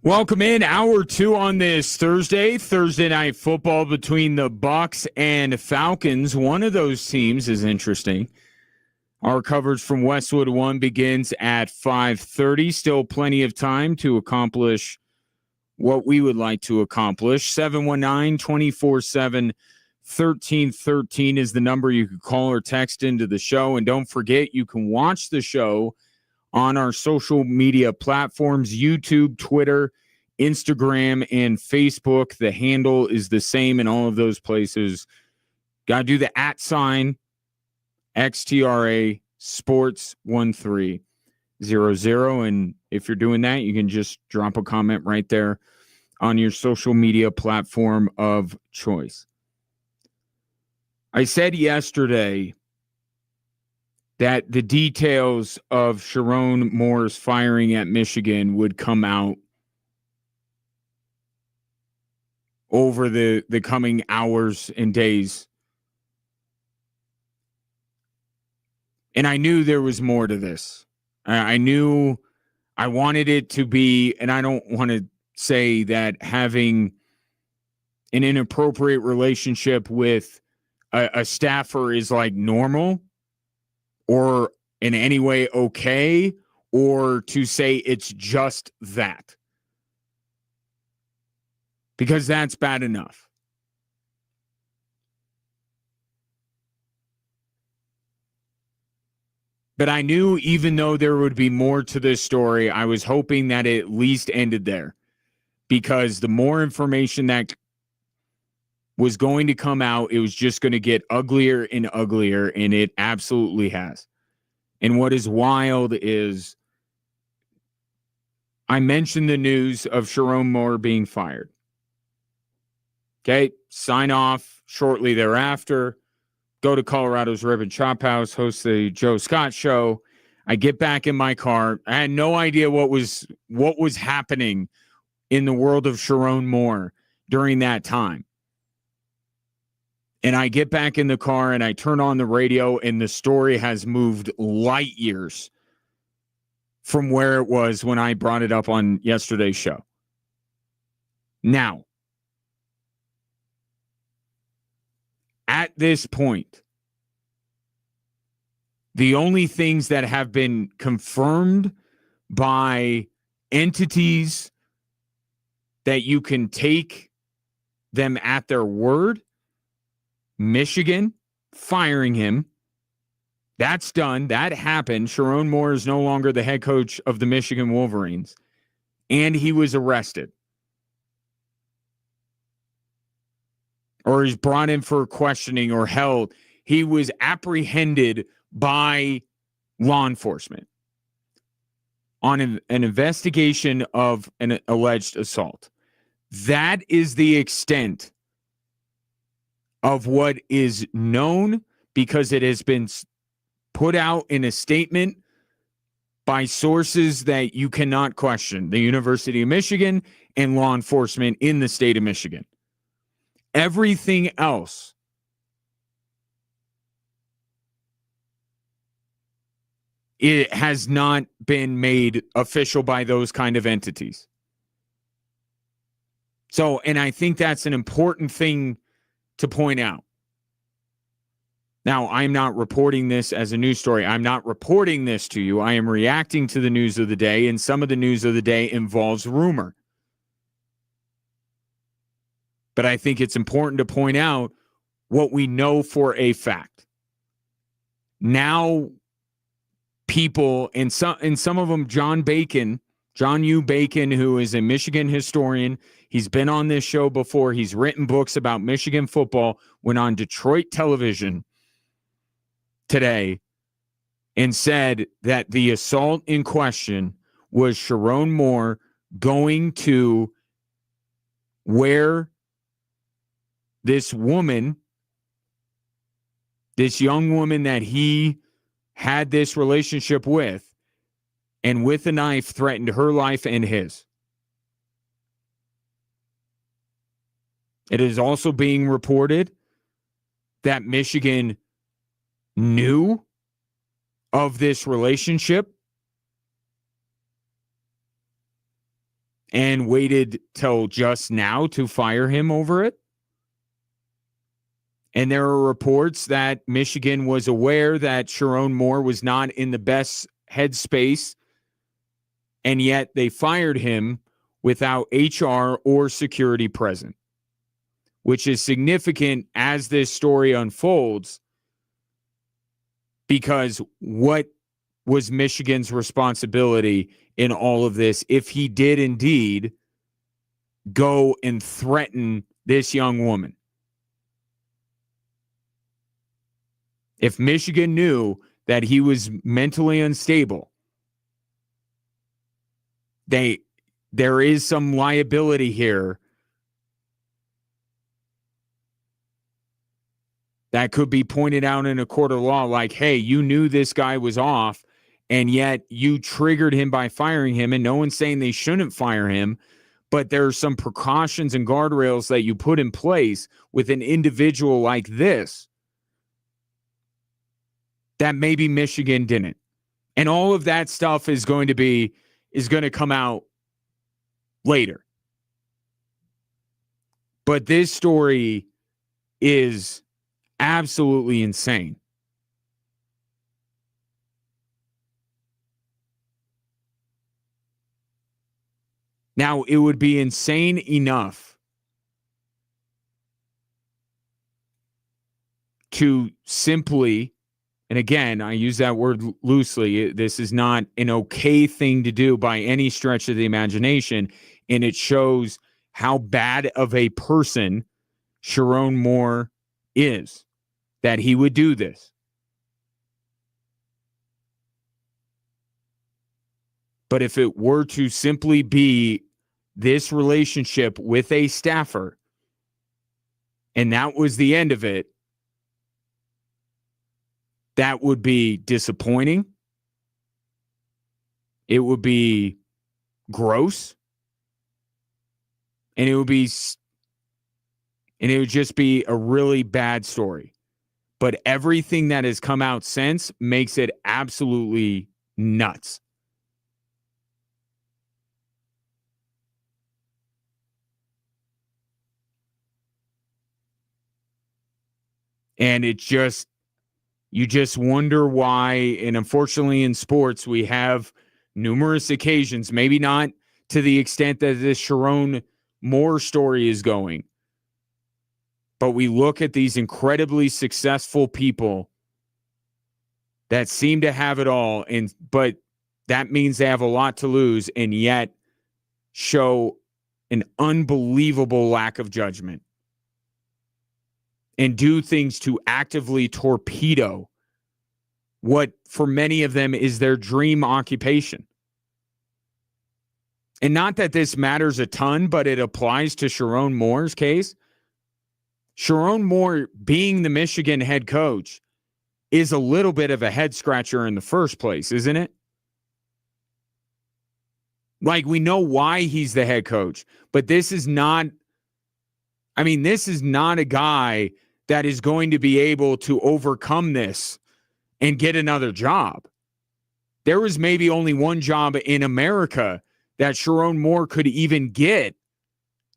Welcome in hour 2 on this Thursday night football between the Bucs and Falcons. One of those teams is interesting. Our coverage from Westwood One begins at 5:30. Still plenty of time to accomplish what we would like to accomplish. 719-247-1313 is the number you can call or text into the show. And don't forget, you can watch the show on our social media platforms, YouTube, Twitter, Instagram, and Facebook. The handle is the same in all of those places. Got to do the @ XTRA Sports 1300. And if you're doing that, you can just drop a comment right there on your social media platform of choice. I said yesterday that the details of Sharon Moore's firing at Michigan would come out over the coming hours and days. And I knew there was more to this. I knew I wanted it to be, and I don't want to say that having an inappropriate relationship with a staffer is like normal or in any way okay, or to say it's just that. Because that's bad enough. But I knew even though there would be more to this story, I was hoping that it at least ended there. Because the more information that was going to come out, it was just going to get uglier and uglier, and it absolutely has. And what is wild is I mentioned the news of Sharon Moore being fired. Okay, sign off shortly thereafter. Go to Colorado's Rib and Chop House, host the Joe Scott Show. I get back in my car. I had no idea what was happening in the world of Sharon Moore during that time. And I get back in the car and I turn on the radio, and the story has moved light years from where it was when I brought it up on yesterday's show. Now, at this point, the only things that have been confirmed by entities that you can take them at their word: Michigan firing him. That's done. That happened. Sharon Moore is no longer the head coach of the Michigan Wolverines. And he was arrested. Or he's brought in for questioning or held. He was apprehended by law enforcement on an investigation of an alleged assault. That is the extent of what is known, because it has been put out in a statement by sources that you cannot question: the University of Michigan and law enforcement in the state of Michigan. Everything else it has not been made official by those kind of entities. So, and I think that's an important thing to point out. Now, I'm not reporting this as a news story. I'm not reporting this to you. I am reacting to the news of the day, and some of the news of the day involves rumor. But I think it's important to point out what we know for a fact. Now, people, and some of them, John U. Bacon, who is a Michigan historian, he's been on this show before. He's written books about Michigan football, went on Detroit television today and said that the assault in question was Sharon Moore going to where this woman, this young woman that he had this relationship with, and with a knife threatened her life and his. It is also being reported that Michigan knew of this relationship and waited till just now to fire him over it. And there are reports that Michigan was aware that Sharon Moore was not in the best headspace, and yet they fired him without HR or security present, which is significant as this story unfolds, because what was Michigan's responsibility in all of this if he did indeed go and threaten this young woman? If Michigan knew that he was mentally unstable, there is some liability here that could be pointed out in a court of law, like, hey, you knew this guy was off, and yet you triggered him by firing him, and no one's saying they shouldn't fire him, but there are some precautions and guardrails that you put in place with an individual like this that maybe Michigan didn't. And all of that stuff is going to come out later. But this story is absolutely insane. Now, it would be insane enough to simply, and again, I use that word loosely, this is not an okay thing to do by any stretch of the imagination, and it shows how bad of a person Sharon Moore is, that he would do this. But if it were to simply be this relationship with a staffer, and that was the end of it, that would be disappointing. It would be gross. And it would just be a really bad story. But everything that has come out since makes it absolutely nuts. And you just wonder why, and unfortunately in sports, we have numerous occasions, maybe not to the extent that this Sharon Moore story is going, but we look at these incredibly successful people that seem to have it all, but that means they have a lot to lose, and yet show an unbelievable lack of judgment and do things to actively torpedo what for many of them is their dream occupation. And not that this matters a ton, but it applies to Sharon Moore's case. Sharon Moore being the Michigan head coach is a little bit of a head scratcher in the first place, isn't it? Like, we know why he's the head coach, but this is not a guy that is going to be able to overcome this and get another job. There was maybe only one job in America that Sharon Moore could even get,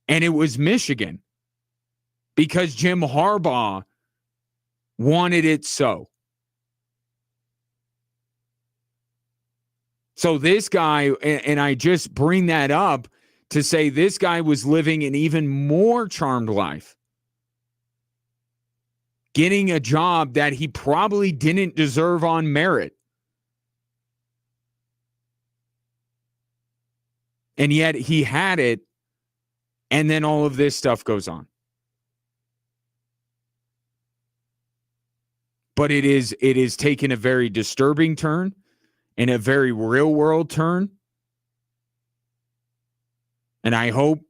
and it was Michigan, because Jim Harbaugh wanted it so. So this guy, and I just bring that up to say this guy was living an even more charmed life, getting a job that he probably didn't deserve on merit. And yet he had it, and then all of this stuff goes on. But it is taken a very disturbing turn and a very real world turn. And I hope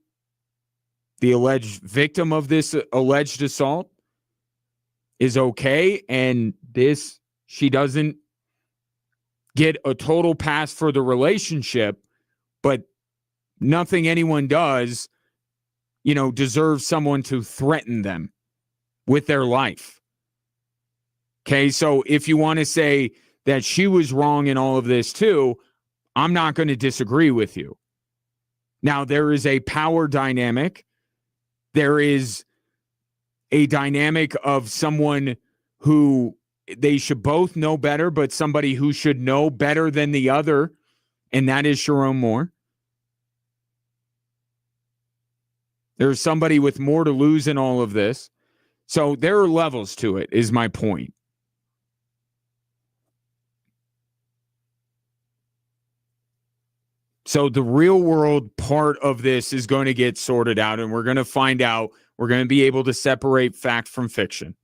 the alleged victim of this alleged assault is okay, and she doesn't get a total pass for the relationship, but nothing anyone does, deserves someone to threaten them with their life. Okay, so if you want to say that she was wrong in all of this too, I'm not going to disagree with you. Now, there is a power dynamic. There is a dynamic of someone who they should both know better, but somebody who should know better than the other, and that is Sharon Moore. There's somebody with more to lose in all of this. So there are levels to it, is my point. So the real world part of this is going to get sorted out, and we're going to find out. We're going to be able to separate fact from fiction.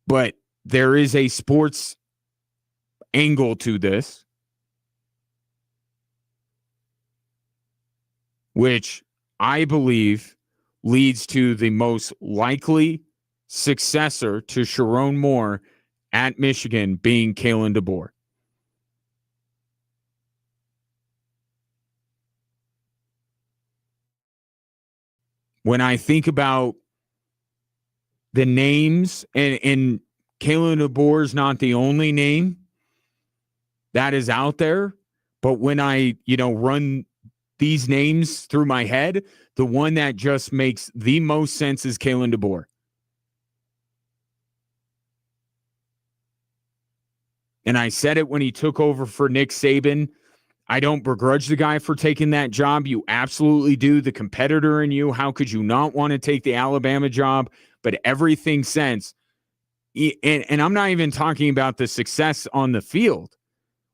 But there is a sports angle to this, which I believe leads to the most likely successor to Sharon Moore at Michigan being Kalen DeBoer. When I think about the names, and Kalen DeBoer is not the only name that is out there, but when I, run these names through my head, the one that just makes the most sense is Kalen DeBoer. And I said it when he took over for Nick Saban. I don't begrudge the guy for taking that job. You absolutely do. The competitor in you, how could you not want to take the Alabama job? But everything since, and I'm not even talking about the success on the field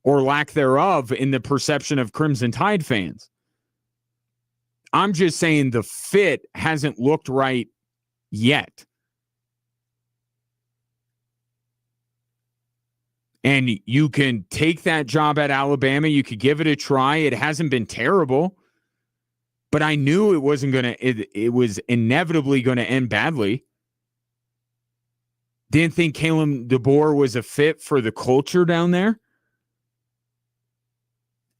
or lack thereof in the perception of Crimson Tide fans. I'm just saying the fit hasn't looked right yet. And you can take that job at Alabama. You could give it a try. It hasn't been terrible. But I knew it wasn't going to, it was inevitably going to end badly. Didn't think Kalen DeBoer was a fit for the culture down there.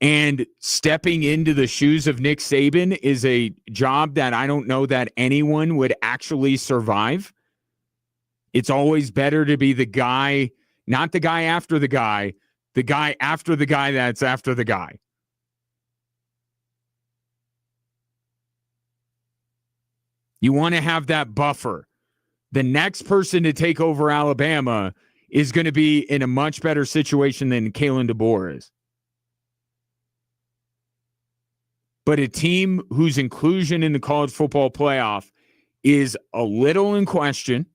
And stepping into the shoes of Nick Saban is a job that I don't know that anyone would actually survive. It's always better to be the guy, not the guy after the guy after the guy that's after the guy. You want to have that buffer. The next person to take over Alabama is going to be in a much better situation than Kalen DeBoer is. But a team whose inclusion in the college football playoff is a little in question,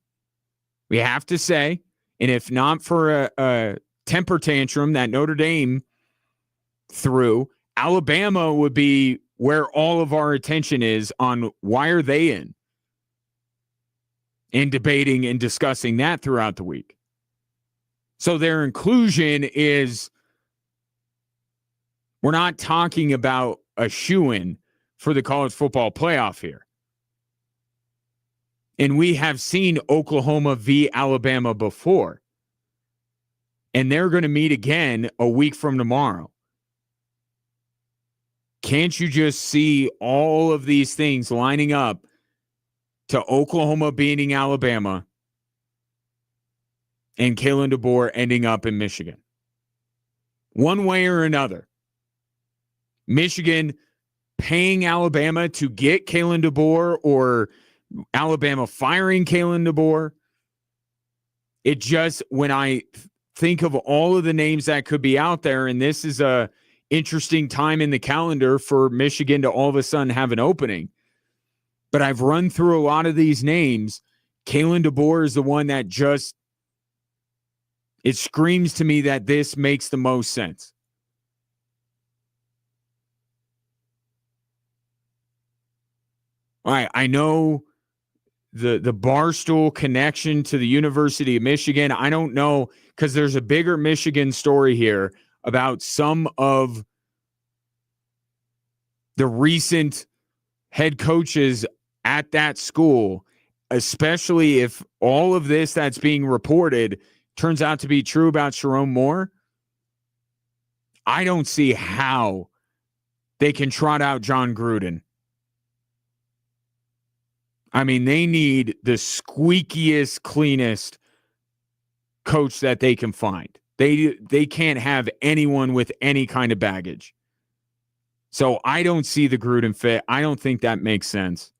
we have to say, and if not for a temper tantrum that Notre Dame threw, Alabama would be where all of our attention is on why are they in, and debating and discussing that throughout the week. So their inclusion is, we're not talking about a shoo-in for the college football playoff here. And we have seen Oklahoma v. Alabama before. And they're going to meet again a week from tomorrow. Can't you just see all of these things lining up to Oklahoma beating Alabama and Kalen DeBoer ending up in Michigan? One way or another. Michigan paying Alabama to get Kalen DeBoer, or Alabama firing Kalen DeBoer. It just, when I think of all of the names that could be out there, and this is a interesting time in the calendar for Michigan to all of a sudden have an opening. But I've run through a lot of these names. Kalen DeBoer is the one that just, it screams to me that this makes the most sense. All right, I know the Barstool connection to the University of Michigan. I don't know, because there's a bigger Michigan story here about some of the recent head coaches at that school, especially if all of this that's being reported turns out to be true about Sharon Moore. I don't see how they can trot out John Gruden. I mean, they need the squeakiest, cleanest coach that they can find. They can't have anyone with any kind of baggage. So I don't see the Gruden fit. I don't think that makes sense.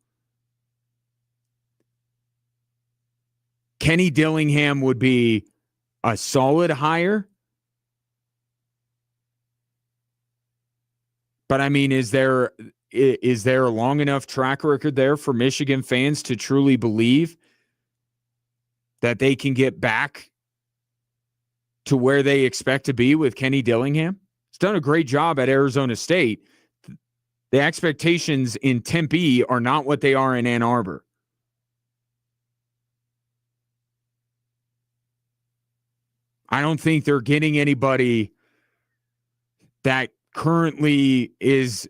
Kenny Dillingham would be a solid hire. But I mean, is there a long enough track record there for Michigan fans to truly believe that they can get back to where they expect to be with Kenny Dillingham? He's done a great job at Arizona State. The expectations in Tempe are not what they are in Ann Arbor. I don't think they're getting anybody that currently is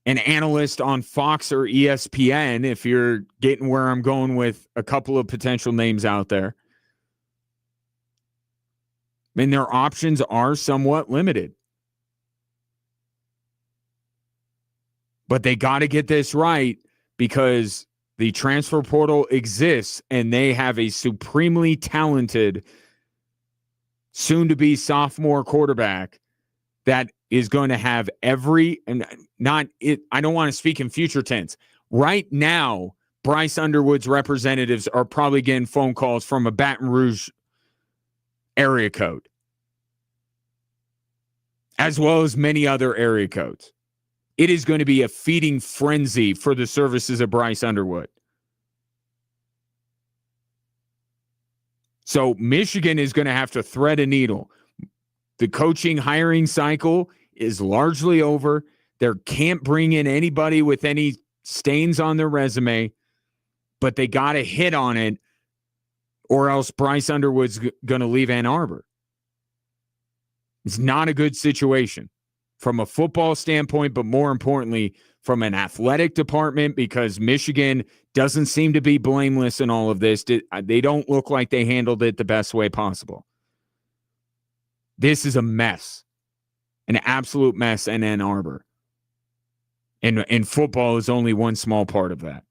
an analyst on Fox or ESPN, if you're getting where I'm going with a couple of potential names out there. I mean, their options are somewhat limited. But they got to get this right because the transfer portal exists and they have a supremely talented soon-to-be sophomore quarterback that is going to have every and not it. I don't want to speak in future tense. Right now, Bryce Underwood's representatives are probably getting phone calls from a Baton Rouge area code, as well as many other area codes. It is going to be a feeding frenzy for the services of Bryce Underwood. So Michigan is going to have to thread a needle. The coaching hiring cycle is largely over. They can't bring in anybody with any stains on their resume, but they got to hit on it or else Bryce Underwood's going to leave Ann Arbor. It's not a good situation from a football standpoint, but more importantly, from an athletic department, because Michigan doesn't seem to be blameless in all of this. They don't look like they handled it the best way possible. This is a mess, an absolute mess in Ann Arbor. And football is only one small part of that.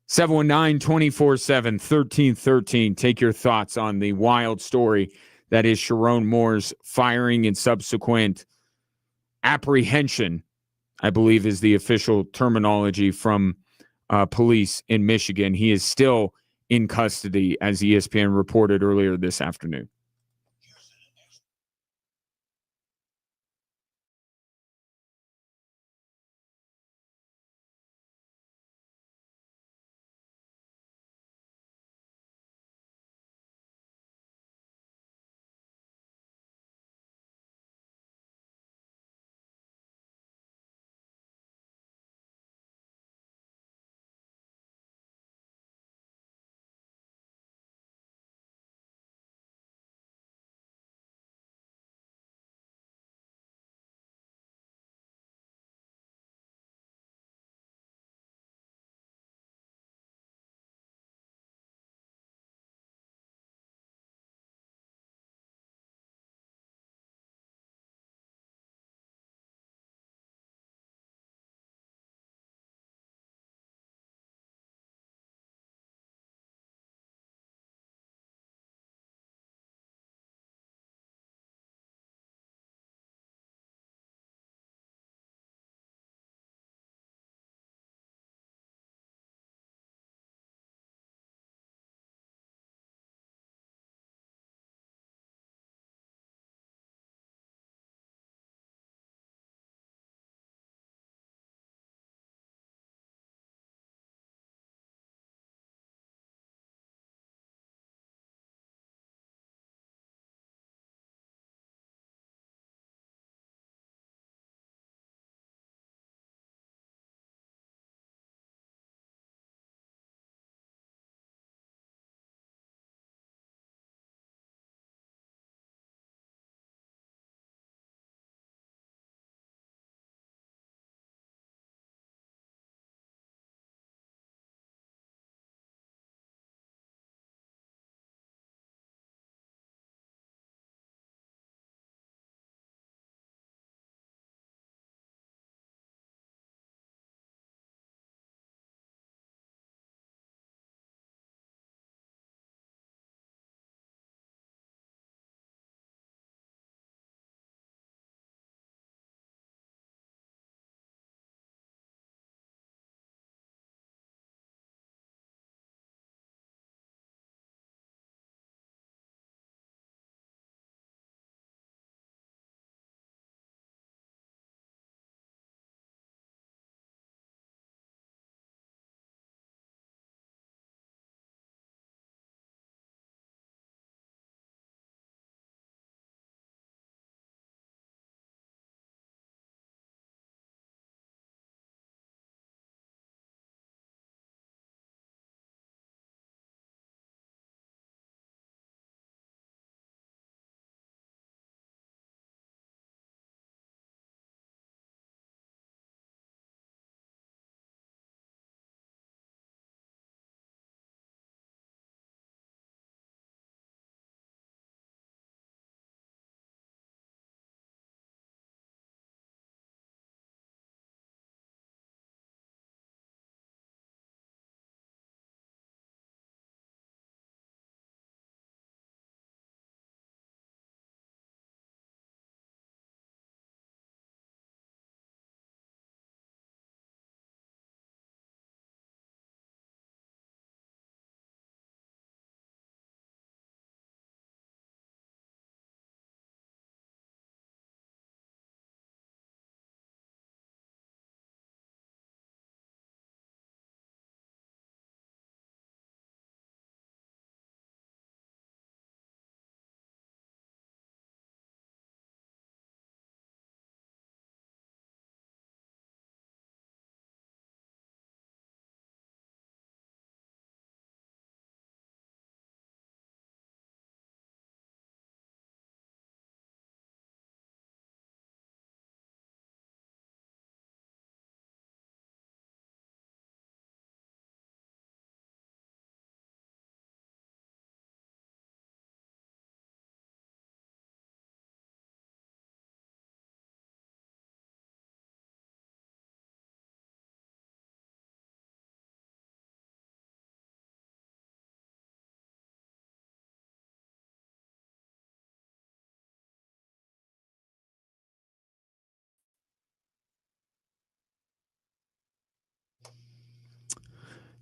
719-247-1313. Take your thoughts on the wild story that is Sharon Moore's firing and subsequent apprehension, I believe is the official terminology from police in Michigan. He is still in custody, as ESPN reported earlier this afternoon.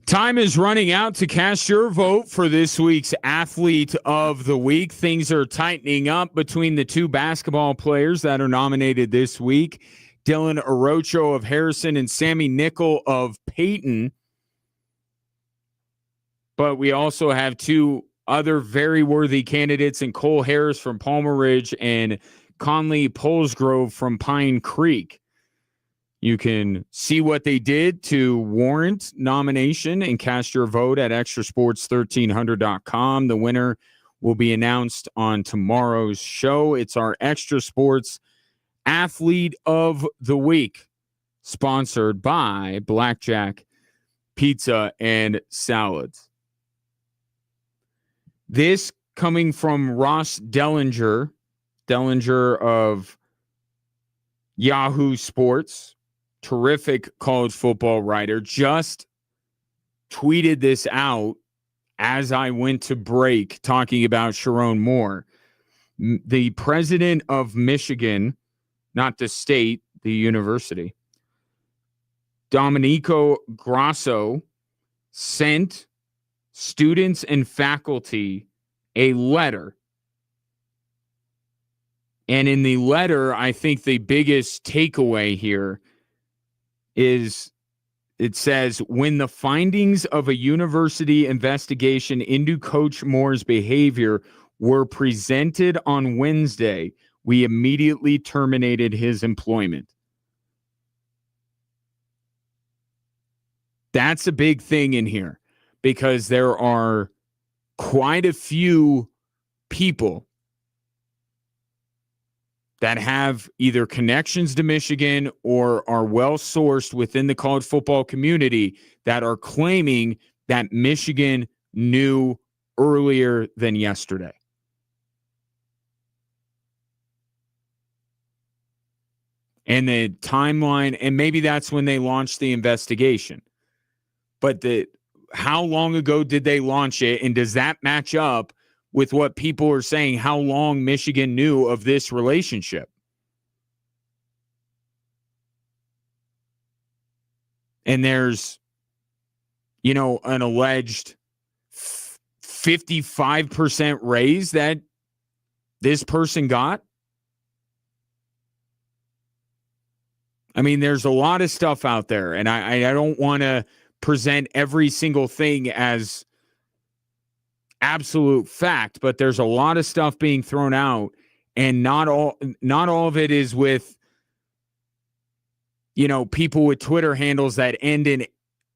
Time is running out to cast your vote for this week's Athlete of the Week. Things are tightening up between the two basketball players that are nominated this week, Dylan Orocho of Harrison and Sammy Nickel of Peyton. But we also have two other very worthy candidates in Cole Harris from Palmer Ridge and Conley Polsgrove from Pine Creek. You can see what they did to warrant nomination and cast your vote at extrasports1300.com. The winner will be announced on tomorrow's show. It's our Extra Sports Athlete of the Week, sponsored by Blackjack Pizza and Salads. This coming from Ross Dellinger of Yahoo Sports. Terrific college football writer, just tweeted this out as I went to break talking about Sharon Moore. The president of Michigan, not the state, the university, Domenico Grasso, sent students and faculty a letter. And in the letter, I think the biggest takeaway here is it says, when the findings of a university investigation into Coach Moore's behavior were presented on Wednesday, we immediately terminated his employment. That's a big thing in here because there are quite a few people that have either connections to Michigan or are well-sourced within the college football community that are claiming that Michigan knew earlier than yesterday. And the timeline, and maybe that's when they launched the investigation. But how long ago did they launch it, and does that match up with what people are saying, how long Michigan knew of this relationship? And there's, an alleged 55% raise that this person got. I mean, there's a lot of stuff out there, and I don't want to present every single thing as absolute fact, but there's a lot of stuff being thrown out, and not all of it is with people with Twitter handles that end in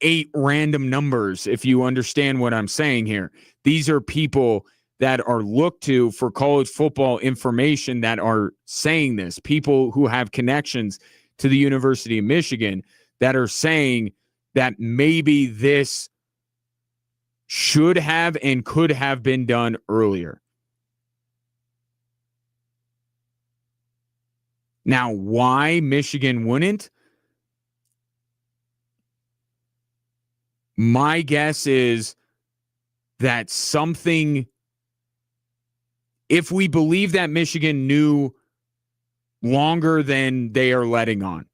8 random numbers, if you understand what I'm saying here. These are people that are looked to for college football information that are saying this, people who have connections to the University of Michigan that are saying that maybe this should have and could have been done earlier. Now, why Michigan wouldn't? My guess is that if we believe that Michigan knew longer than they are letting on,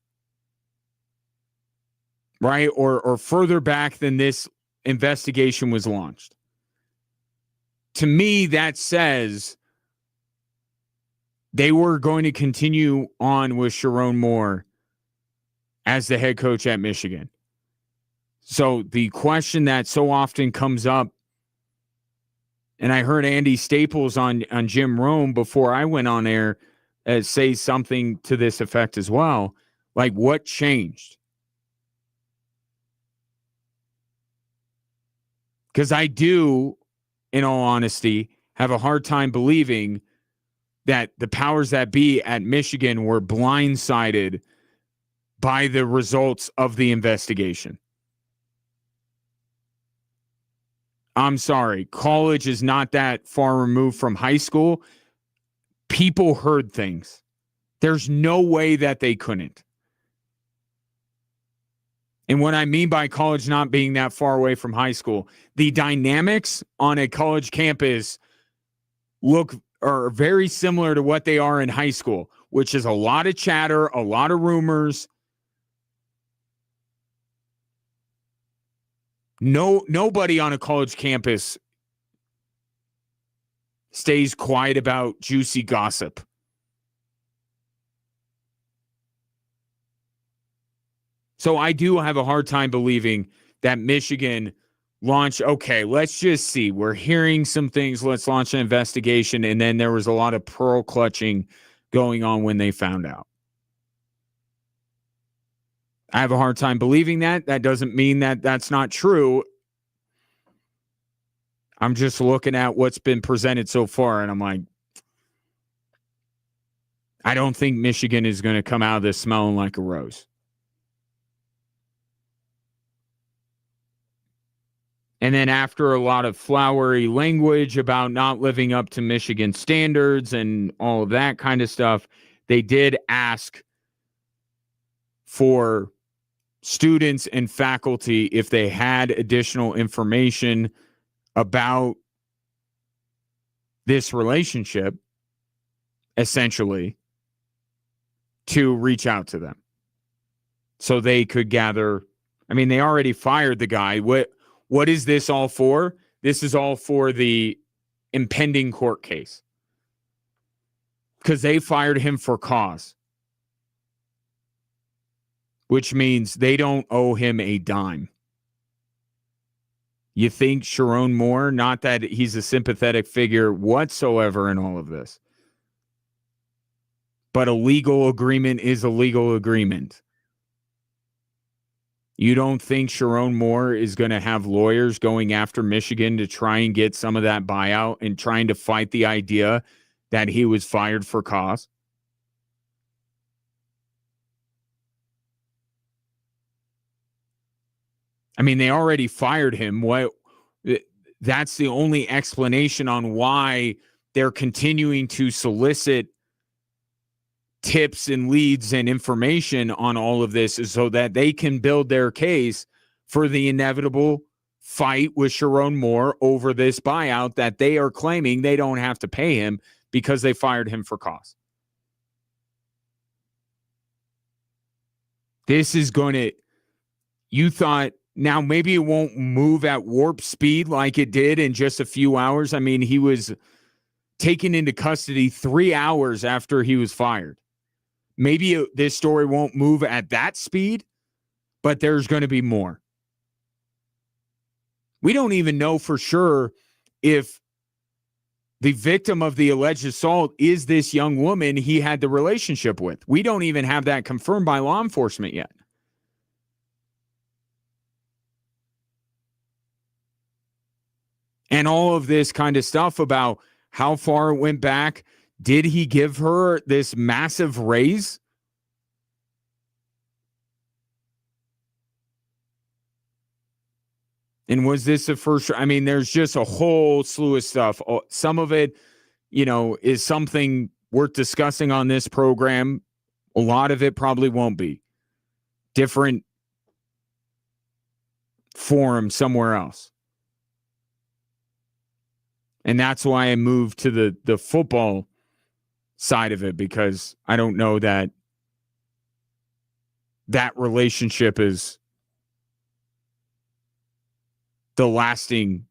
right? Or further back than this investigation was launched. To me, that says they were going to continue on with Sharon Moore as the head coach at Michigan. So the question that so often comes up, and I heard Andy Staples on Jim Rome before I went on air say something to this effect as well, like what changed? Because I do, in all honesty, have a hard time believing that the powers that be at Michigan were blindsided by the results of the investigation. I'm sorry, college is not that far removed from high school. People heard things. There's no way that they couldn't. And what I mean by college not being that far away from high school, the dynamics on a college campus are very similar to what they are in high school, which is a lot of chatter, a lot of rumors. Nobody on a college campus stays quiet about juicy gossip. So I do have a hard time believing that Michigan launched, okay, let's just see. We're hearing some things. Let's launch an investigation. And then there was a lot of pearl clutching going on when they found out. I have a hard time believing that. That doesn't mean that that's not true. I'm just looking at what's been presented so far, and I'm like, I don't think Michigan is going to come out of this smelling like a rose. And then after a lot of flowery language about not living up to Michigan standards and all of that kind of stuff, they did ask for students and faculty if they had additional information about this relationship, essentially, to reach out to them so they could gather. I mean, they already fired the guy. What is this all for? This is all for the impending court case because they fired him for cause, which means they don't owe him a dime. You think Sharon Moore, not that he's a sympathetic figure whatsoever in all of this, but a legal agreement is a legal agreement. You don't think Sharon Moore is going to have lawyers going after Michigan to try and get some of that buyout and trying to fight the idea that he was fired for cause? I mean, they already fired him. That's the only explanation on why they're continuing to solicit tips and leads and information on all of this is so that they can build their case for the inevitable fight with Sharon Moore over this buyout that they are claiming they don't have to pay him because they fired him for cause. This is going to, you thought, now maybe it won't move at warp speed like it did in just a few hours. I mean, he was taken into custody 3 hours after he was fired. Maybe this story won't move at that speed, but there's going to be more. We don't even know for sure if the victim of the alleged assault is this young woman he had the relationship with. We don't even have that confirmed by law enforcement yet. And all of this kind of stuff about how far it went back. Did he give her this massive raise? And was this the first? I mean, there's just a whole slew of stuff. Some of it, is something worth discussing on this program. A lot of it probably won't be. Different forum somewhere else. And that's why I moved to the football side of it, because I don't know that relationship is the lasting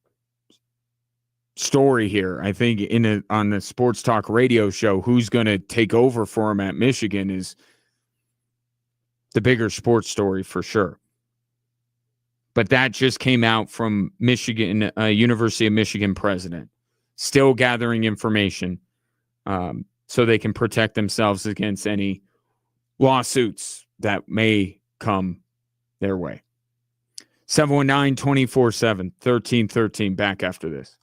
story here. I think on the sports talk radio show, who's going to take over for him at Michigan is the bigger sports story for sure. But that just came out from Michigan, University of Michigan president, still gathering information so they can protect themselves against any lawsuits that may come their way. 719-247, 1313, back after this.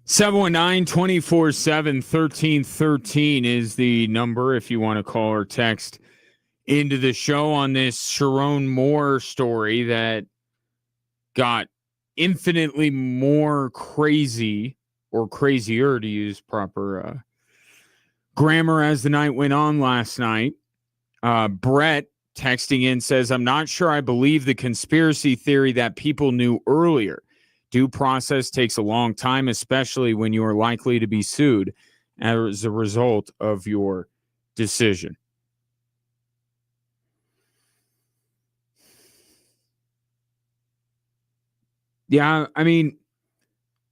(719-247-1313) is the number if you want to call or text into the show on this Sharon Moore story that got infinitely more crazy, or crazier to use proper grammar, as the night went on last night. Brett texting in says, I'm not sure I believe the conspiracy theory that people knew earlier. Due process takes a long time, especially when you are likely to be sued as a result of your decision. Yeah, I mean,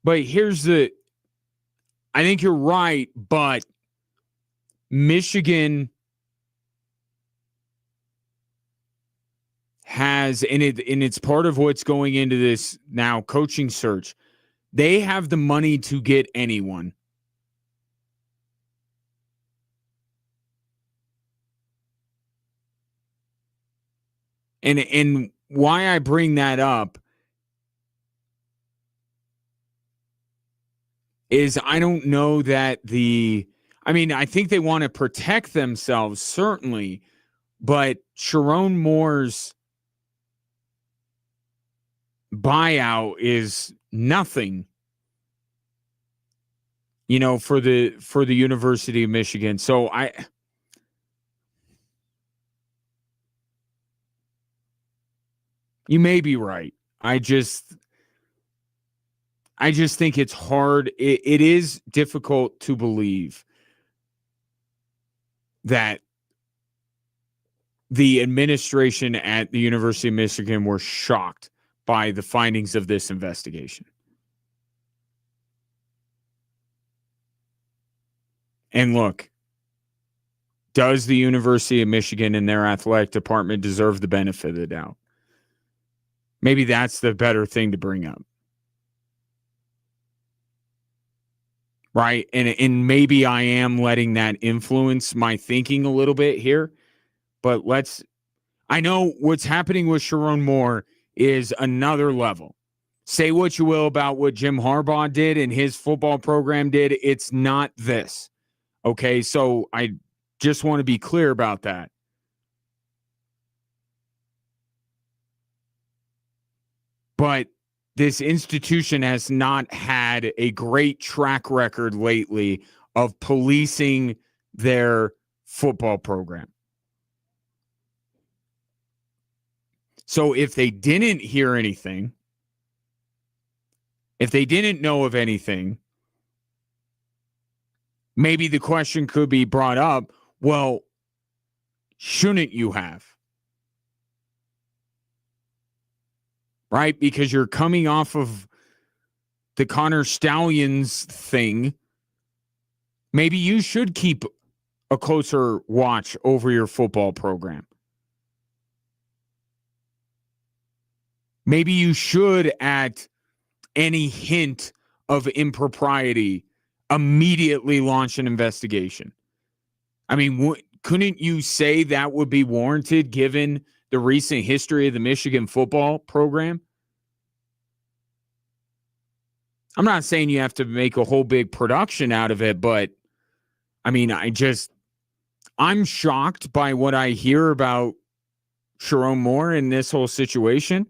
but I think you're right, but Michigan has, and it's part of what's going into this now coaching search. They have the money to get anyone. And why I bring that up is I don't know that I think they want to protect themselves, certainly, but Sharon Moore's buyout is nothing, for the University of Michigan. So you may be right. I just think it's hard. It is difficult to believe that the administration at the University of Michigan were shocked by the findings of this investigation. And look, does the University of Michigan and their athletic department deserve the benefit of the doubt? Maybe that's the better thing to bring up. Right? And maybe I am letting that influence my thinking a little bit here, but I know what's happening with Sharon Moore is another level. Say what you will about what Jim Harbaugh did and his football program did. It's not this. Okay, so I just want to be clear about that. But this institution has not had a great track record lately of policing their football program. So if they didn't hear anything, if they didn't know of anything, maybe the question could be brought up, well, shouldn't you have? Right? Because you're coming off of the Connor Stallions thing. Maybe you should keep a closer watch over your football program. Maybe you should, at any hint of impropriety, immediately launch an investigation. I mean, couldn't you say that would be warranted given the recent history of the Michigan football program? I'm not saying you have to make a whole big production out of it, but I mean, I'm shocked by what I hear about Sharon Moore in this whole situation.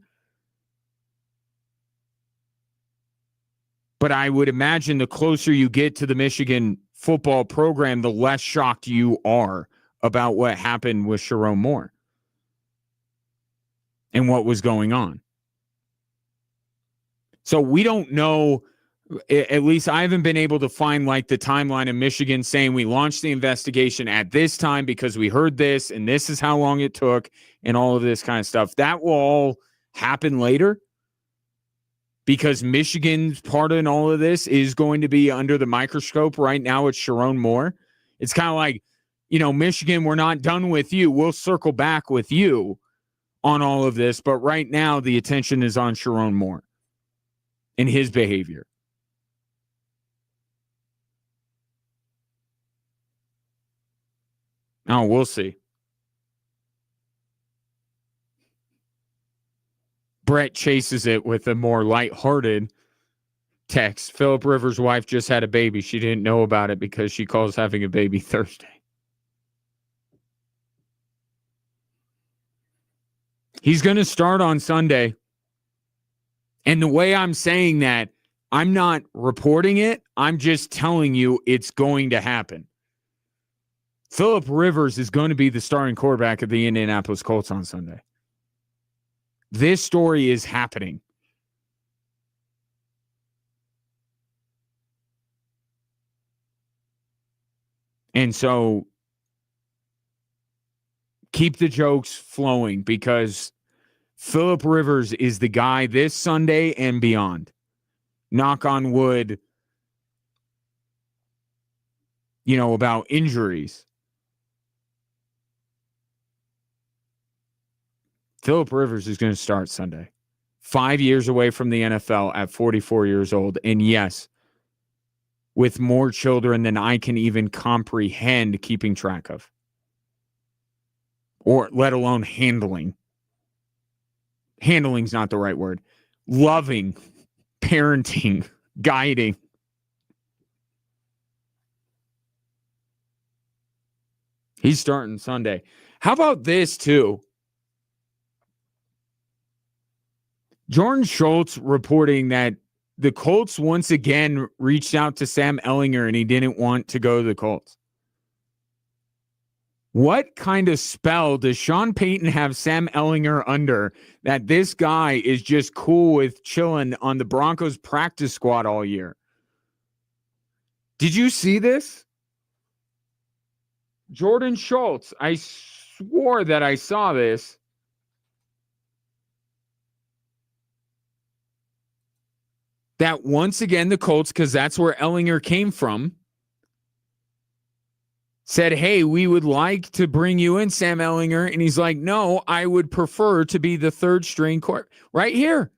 But I would imagine the closer you get to the Michigan football program, the less shocked you are about what happened with Sharon Moore and what was going on. So we don't know, at least I haven't been able to find like the timeline of Michigan saying we launched the investigation at this time because we heard this and this is how long it took and all of this kind of stuff. That will all happen later because Michigan's part in all of this is going to be under the microscope. Right now it's Sharon Moore. It's kind of like, Michigan, we're not done with you. We'll circle back with you on all of this. But right now the attention is on Sharon Moore and his behavior. Oh, we'll see. Brett chases it with a more lighthearted text. Philip Rivers' wife just had a baby. She didn't know about it because she calls having a baby Thursday. He's going to start on Sunday. And the way I'm saying that, I'm not reporting it. I'm just telling you it's going to happen. Philip Rivers is going to be the starting quarterback of the Indianapolis Colts on Sunday. This story is happening. And so keep the jokes flowing because Philip Rivers is the guy this Sunday and beyond. Knock on wood, about injuries. Philip Rivers is going to start Sunday. 5 years away from the NFL at 44 years old. And yes, with more children than I can even comprehend keeping track of. Or let alone handling. Handling's not the right word. Loving, parenting, guiding. He's starting Sunday. How about this too? Jordan Schultz reporting that the Colts once again reached out to Sam Ehlinger and he didn't want to go to the Colts. What kind of spell does Sean Payton have Sam Ehlinger under that this guy is just cool with chilling on the Broncos practice squad all year? Did you see this? Jordan Schultz. I swore that I saw this. That once again, the Colts, because that's where Ehlinger came from, said, hey, we would like to bring you in, Sam Ehlinger. And he's like, no, I would prefer to be the third string court right here.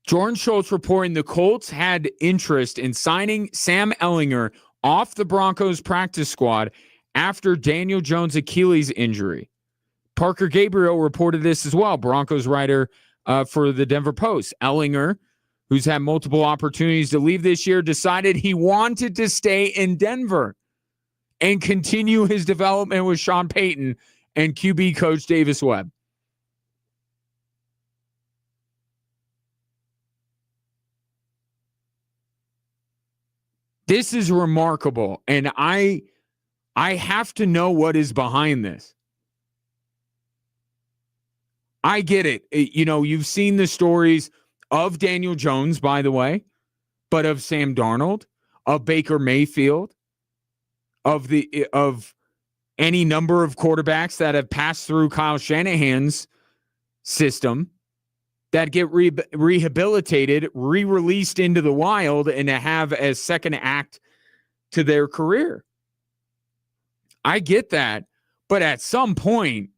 Jordan Schultz reporting the Colts had interest in signing Sam Ehlinger off the Broncos practice squad after Daniel Jones' Achilles injury. Parker Gabriel reported this as well, Broncos writer for the Denver Post. Ehlinger, who's had multiple opportunities to leave this year, decided he wanted to stay in Denver and continue his development with Sean Payton and QB coach Davis Webb. This is remarkable, and I have to know what is behind this. I get it. You've seen the stories of Daniel Jones, by the way, but of Sam Darnold, of Baker Mayfield, of any number of quarterbacks that have passed through Kyle Shanahan's system that get rehabilitated, re-released into the wild, and to have a second act to their career. I get that, but at some point,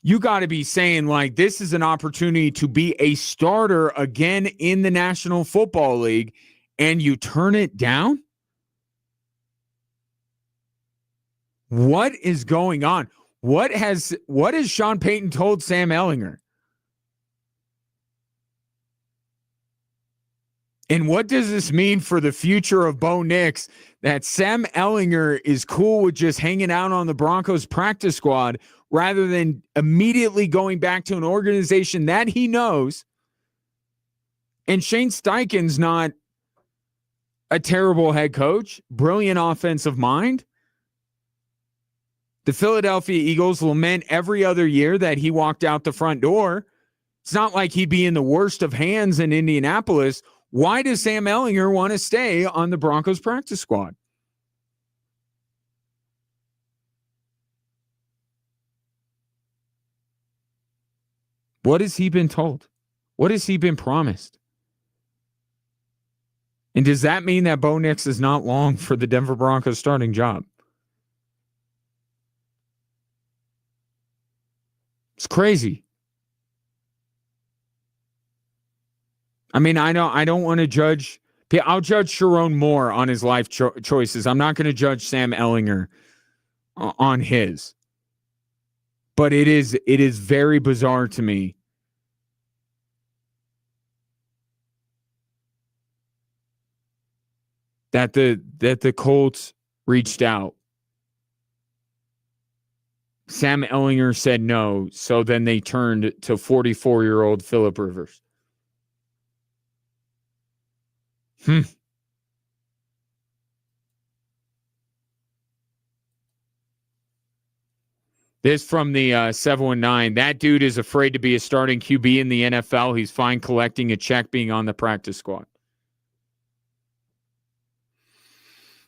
you got to be saying, like, this is an opportunity to be a starter again in the National Football League, and you turn it down? What is going on? What has Sean Payton told Sam Ehlinger? And what does this mean for the future of Bo Nix that Sam Ehlinger is cool with just hanging out on the Broncos practice squad rather than immediately going back to an organization that he knows? And Shane Steichen's not a terrible head coach, brilliant offensive mind. The Philadelphia Eagles lament every other year that he walked out the front door. It's not like he'd be in the worst of hands in Indianapolis. Why does Sam Ehlinger want to stay on the Broncos practice squad? What has he been told? What has he been promised? And does that mean that Bo Nix is not long for the Denver Broncos starting job? It's crazy. I mean, I don't want to judge. I'll judge Sharon Moore on his life choices. I'm not going to judge Sam Ehlinger on his. But it is very bizarre to me that the Colts reached out. Sam Ellinger said no, so then they turned to 44-year-old Phillip Rivers. This from the 719. That dude is afraid to be a starting QB in the NFL. He's fine collecting a check being on the practice squad.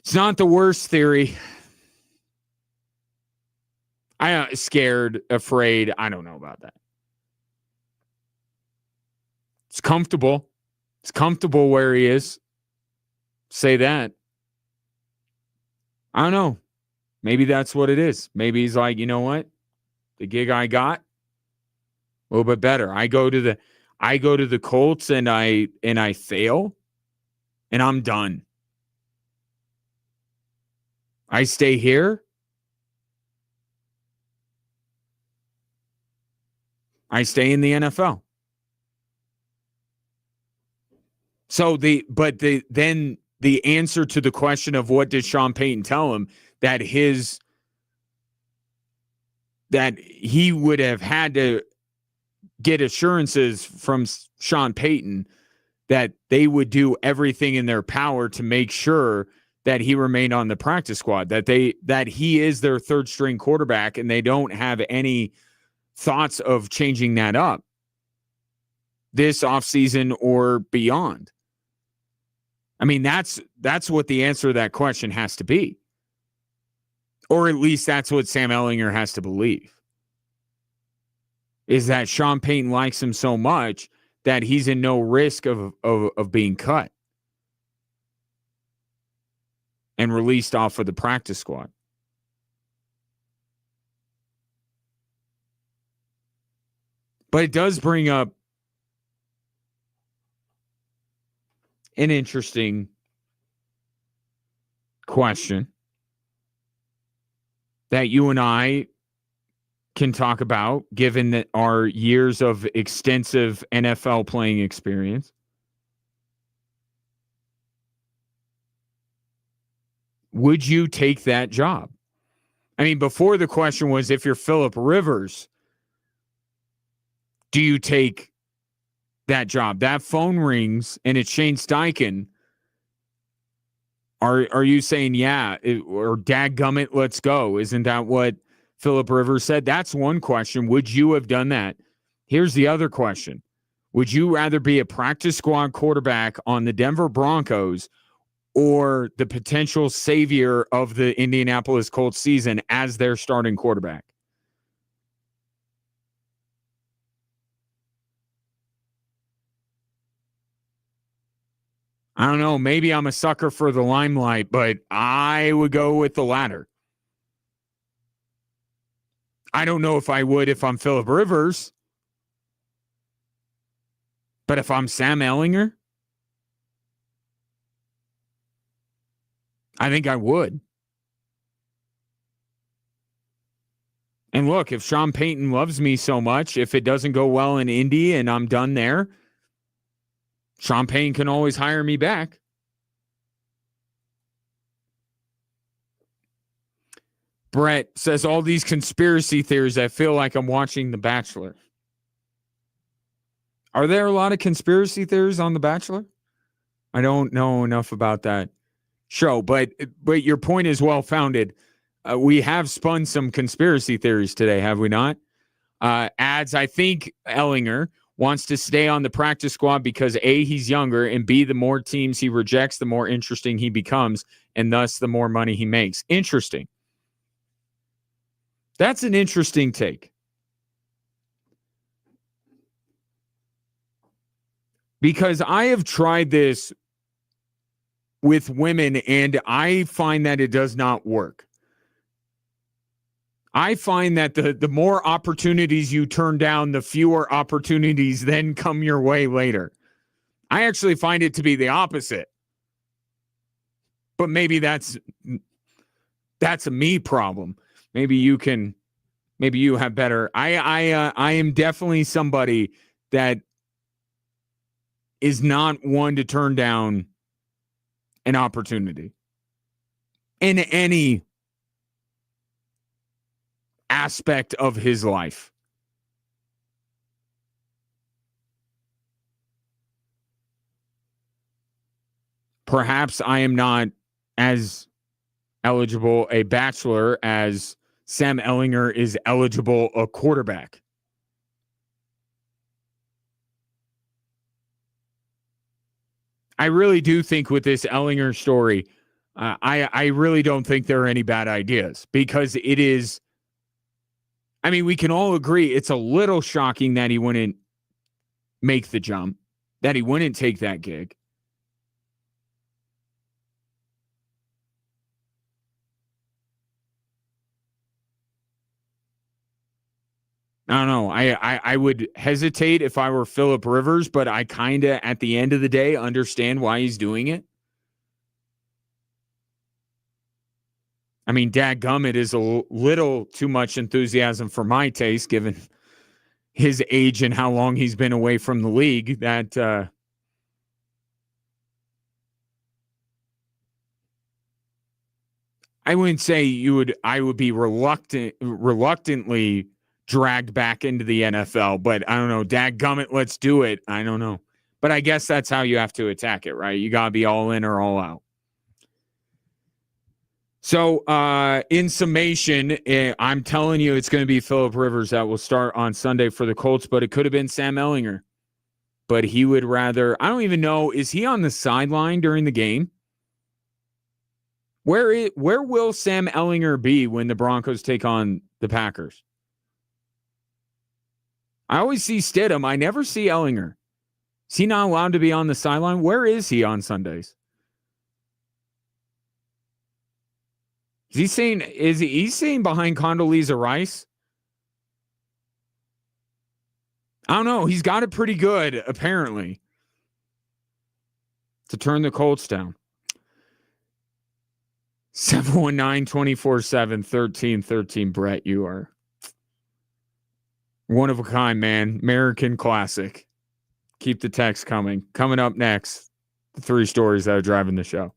It's not the worst theory. Scared, afraid. I don't know about that. It's comfortable. It's comfortable where he is. Say that. I don't know. Maybe that's what it is. Maybe he's like, you know what? The gig I got, a little bit better. I go to the Colts and I fail, and I'm done. I stay here. I stay in the NFL. So then the answer to the question of what did Sean Payton tell him, that he would have had to get assurances from Sean Payton that they would do everything in their power to make sure that he remained on the practice squad, that he is their third string quarterback, and they don't have any thoughts of changing that up this offseason or beyond. I mean, that's what the answer to that question has to be. Or at least that's what Sam Ellinger has to believe. Is that Sean Payton likes him so much that he's in no risk of being cut and released off of the practice squad. But it does bring up an interesting question that you and I can talk about, given that our years of extensive NFL playing experience. Would you take that job? I mean, before the question was, if you're Phillip Rivers, do you take that job? That phone rings and it's Shane Steichen. Are you saying, yeah, or dadgummit, let's go? Isn't that what Phillip Rivers said? That's one question. Would you have done that? Here's the other question. Would you rather be a practice squad quarterback on the Denver Broncos or the potential savior of the Indianapolis Colts season as their starting quarterback? I don't know. Maybe I'm a sucker for the limelight, but I would go with the latter. I don't know if I would if I'm Phillip Rivers, but if I'm Sam Ellinger, I think I would. And look, if Sean Payton loves me so much, if it doesn't go well in Indy and I'm done there, Sean Payton can always hire me back. Brett says all these conspiracy theories, I feel like I'm watching The Bachelor. Are there a lot of conspiracy theories on The Bachelor? I don't know enough about that show, but your point is well founded. We have spun some conspiracy theories today, have we not? Adds, I think Ellinger wants to stay on the practice squad because A, he's younger, and B, the more teams he rejects, the more interesting he becomes, and thus the more money he makes. Interesting. That's an interesting take. Because I have tried this with women, and I find that it does not work. I find that the more opportunities you turn down, the fewer opportunities then come your way later. I actually find it to be the opposite. But maybe that's a me problem. Maybe you can Maybe you have better. I am definitely somebody that is not one to turn down an opportunity in any aspect of his life. Perhaps I am not as eligible a bachelor as Sam Ehlinger is eligible a quarterback. I really do think with this Ehlinger story, I really don't think there are any bad ideas because it is. I mean, we can all agree it's a little shocking that he wouldn't make the jump, that he wouldn't take that gig. I don't know. I would hesitate if I were Phillip Rivers, but I kind of, at the end of the day, understand why he's doing it. I mean, dadgummit is a little too much enthusiasm for my taste, given his age and how long he's been away from the league. That I wouldn't say you would. I would be reluctantly dragged back into the NFL, but I don't know. Dadgummit, let's do it. I don't know, but I guess that's how you have to attack it, right? You gotta be all in or all out. So, in summation, I'm telling you, it's going to be Phillip Rivers that will start on Sunday for the Colts, but it could have been Sam Ehlinger. But he would rather, I don't even know, is he on the sideline during the game? Where will Sam Ehlinger be when the Broncos take on the Packers? I always see Stidham. I never see Ehlinger. Is he not allowed to be on the sideline? Where is he on Sundays? Is he saying behind Condoleezza Rice? I don't know. He's got it pretty good, apparently, to turn the Colts down. 719-247-1313. Brett, you are one of a kind, man. American classic. Keep the text coming. Coming up next, the 3 stories that are driving the show.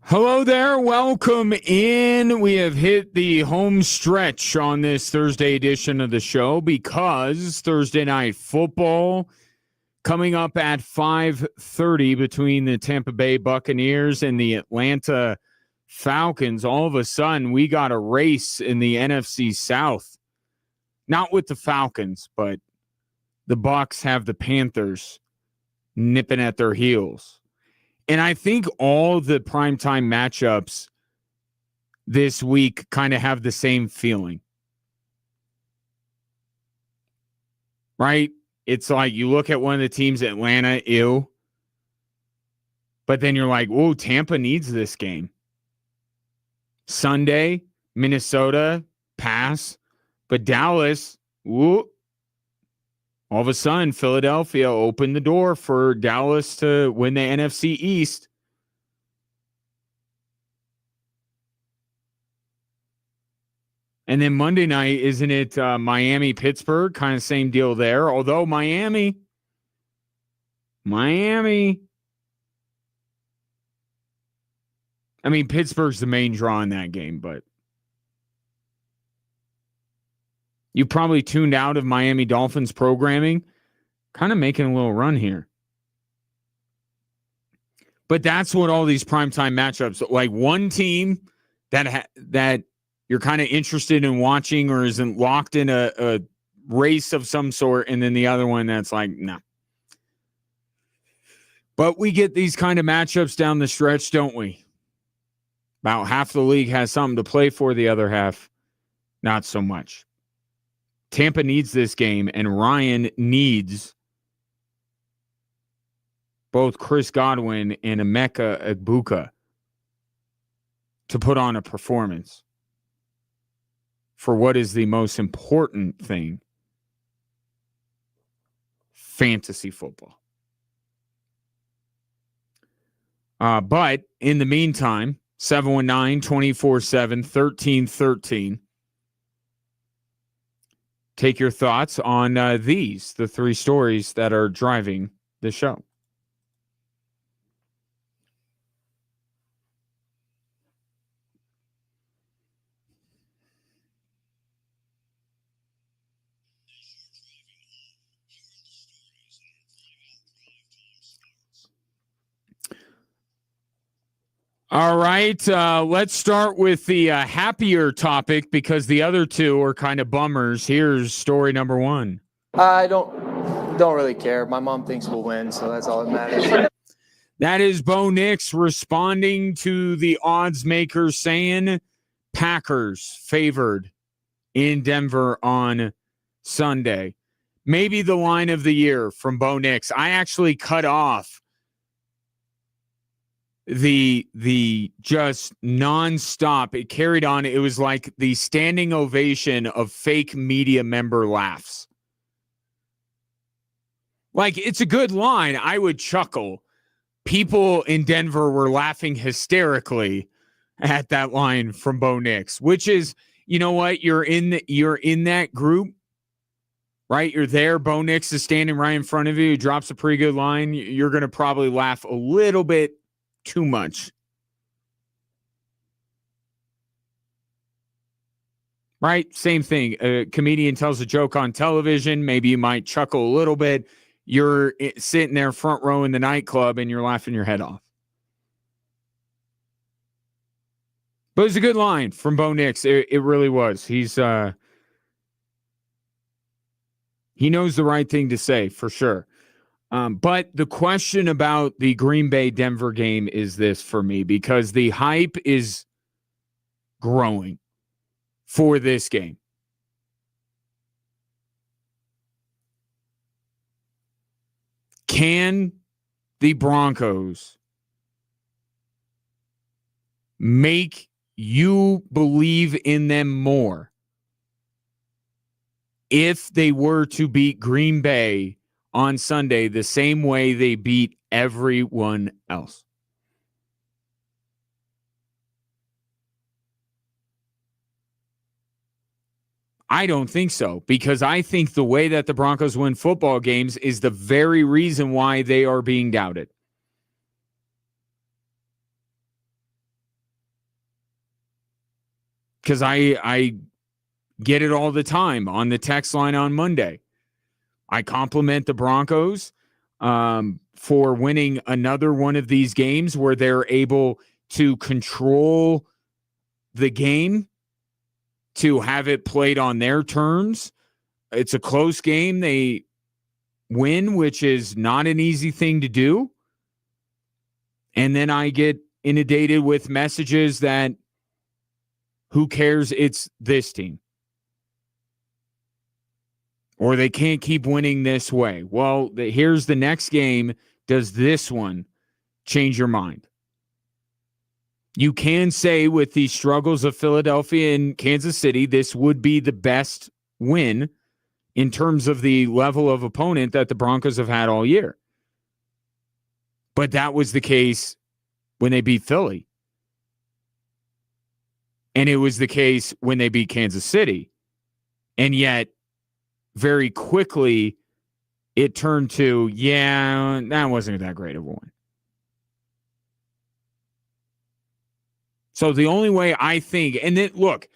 Hello there. Welcome in. We have hit the home stretch on this Thursday edition of the show because Thursday night football coming up at 5:30 between the Tampa Bay Buccaneers and the Atlanta Falcons. All of a sudden, we got a race in the NFC South. Not with the Falcons, but the Bucs have the Panthers nipping at their heels. And I think all the primetime matchups this week kind of have the same feeling. Right? It's like you look at one of the teams, Atlanta, ew. But then you're like, oh, Tampa needs this game. Sunday, Minnesota, pass. But Dallas, whoop. All of a sudden, Philadelphia opened the door for Dallas to win the NFC East. And then Monday night, isn't it Miami, Pittsburgh? Kind of same deal there. Although Miami. I mean, Pittsburgh's the main draw in that game, but you probably tuned out of Miami Dolphins programming, kind of making a little run here. But that's what all these primetime matchups, like one team that you're kind of interested in watching or isn't locked in a race of some sort, and then the other one that's like, nah. But we get these kind of matchups down the stretch, don't we? About half the league has something to play for, the other half, not so much. Tampa needs this game, and Ryan needs both Chris Godwin and Emeka Egbuka to put on a performance for what is the most important thing, fantasy football. But in the meantime, 719-247-1313. Take your thoughts on the three stories that are driving the show. All right, let's start with the happier topic because the other two are kind of bummers. Here's story number one. I don't really care. My mom thinks we'll win, so that's all that matters. That is Bo Nix responding to the odds makers saying Packers favored in Denver on Sunday. Maybe the line of the year from Bo Nix. I actually cut off the just nonstop. It carried on. It was like the standing ovation of fake media member laughs. Like, it's a good line. I would chuckle. People in Denver were laughing hysterically at that line from Bo Nix, which is, you know what? You're in that group, right? You're there. Bo Nix is standing right in front of you. He drops a pretty good line. You're going to probably laugh a little bit too much. Right? Same thing. A comedian tells a joke on television. Maybe you might chuckle a little bit. You're sitting there front row in the nightclub and you're laughing your head off. But it was a good line from Bo Nix. It really was. He knows the right thing to say for sure. But the question about the Green Bay-Denver game is this for me, because the hype is growing for this game. Can the Broncos make you believe in them more if they were to beat Green Bay on Sunday the same way they beat everyone else? I don't think so, because I think the way that the Broncos win football games is the very reason why they are being doubted. because I get it all the time on the text line on Monday. I compliment the Broncos for winning another one of these games where they're able to control the game, to have it played on their terms. It's a close game. They win, which is not an easy thing to do. And then I get inundated with messages that who cares? It's this team. Or they can't keep winning this way. Well, here's the next game. Does this one change your mind? You can say with the struggles of Philadelphia and Kansas City, this would be the best win in terms of the level of opponent that the Broncos have had all year. But that was the case when they beat Philly. And it was the case when they beat Kansas City. And yet, very quickly, it turned to, yeah, that wasn't that great of a win. So the only way I think, and then look,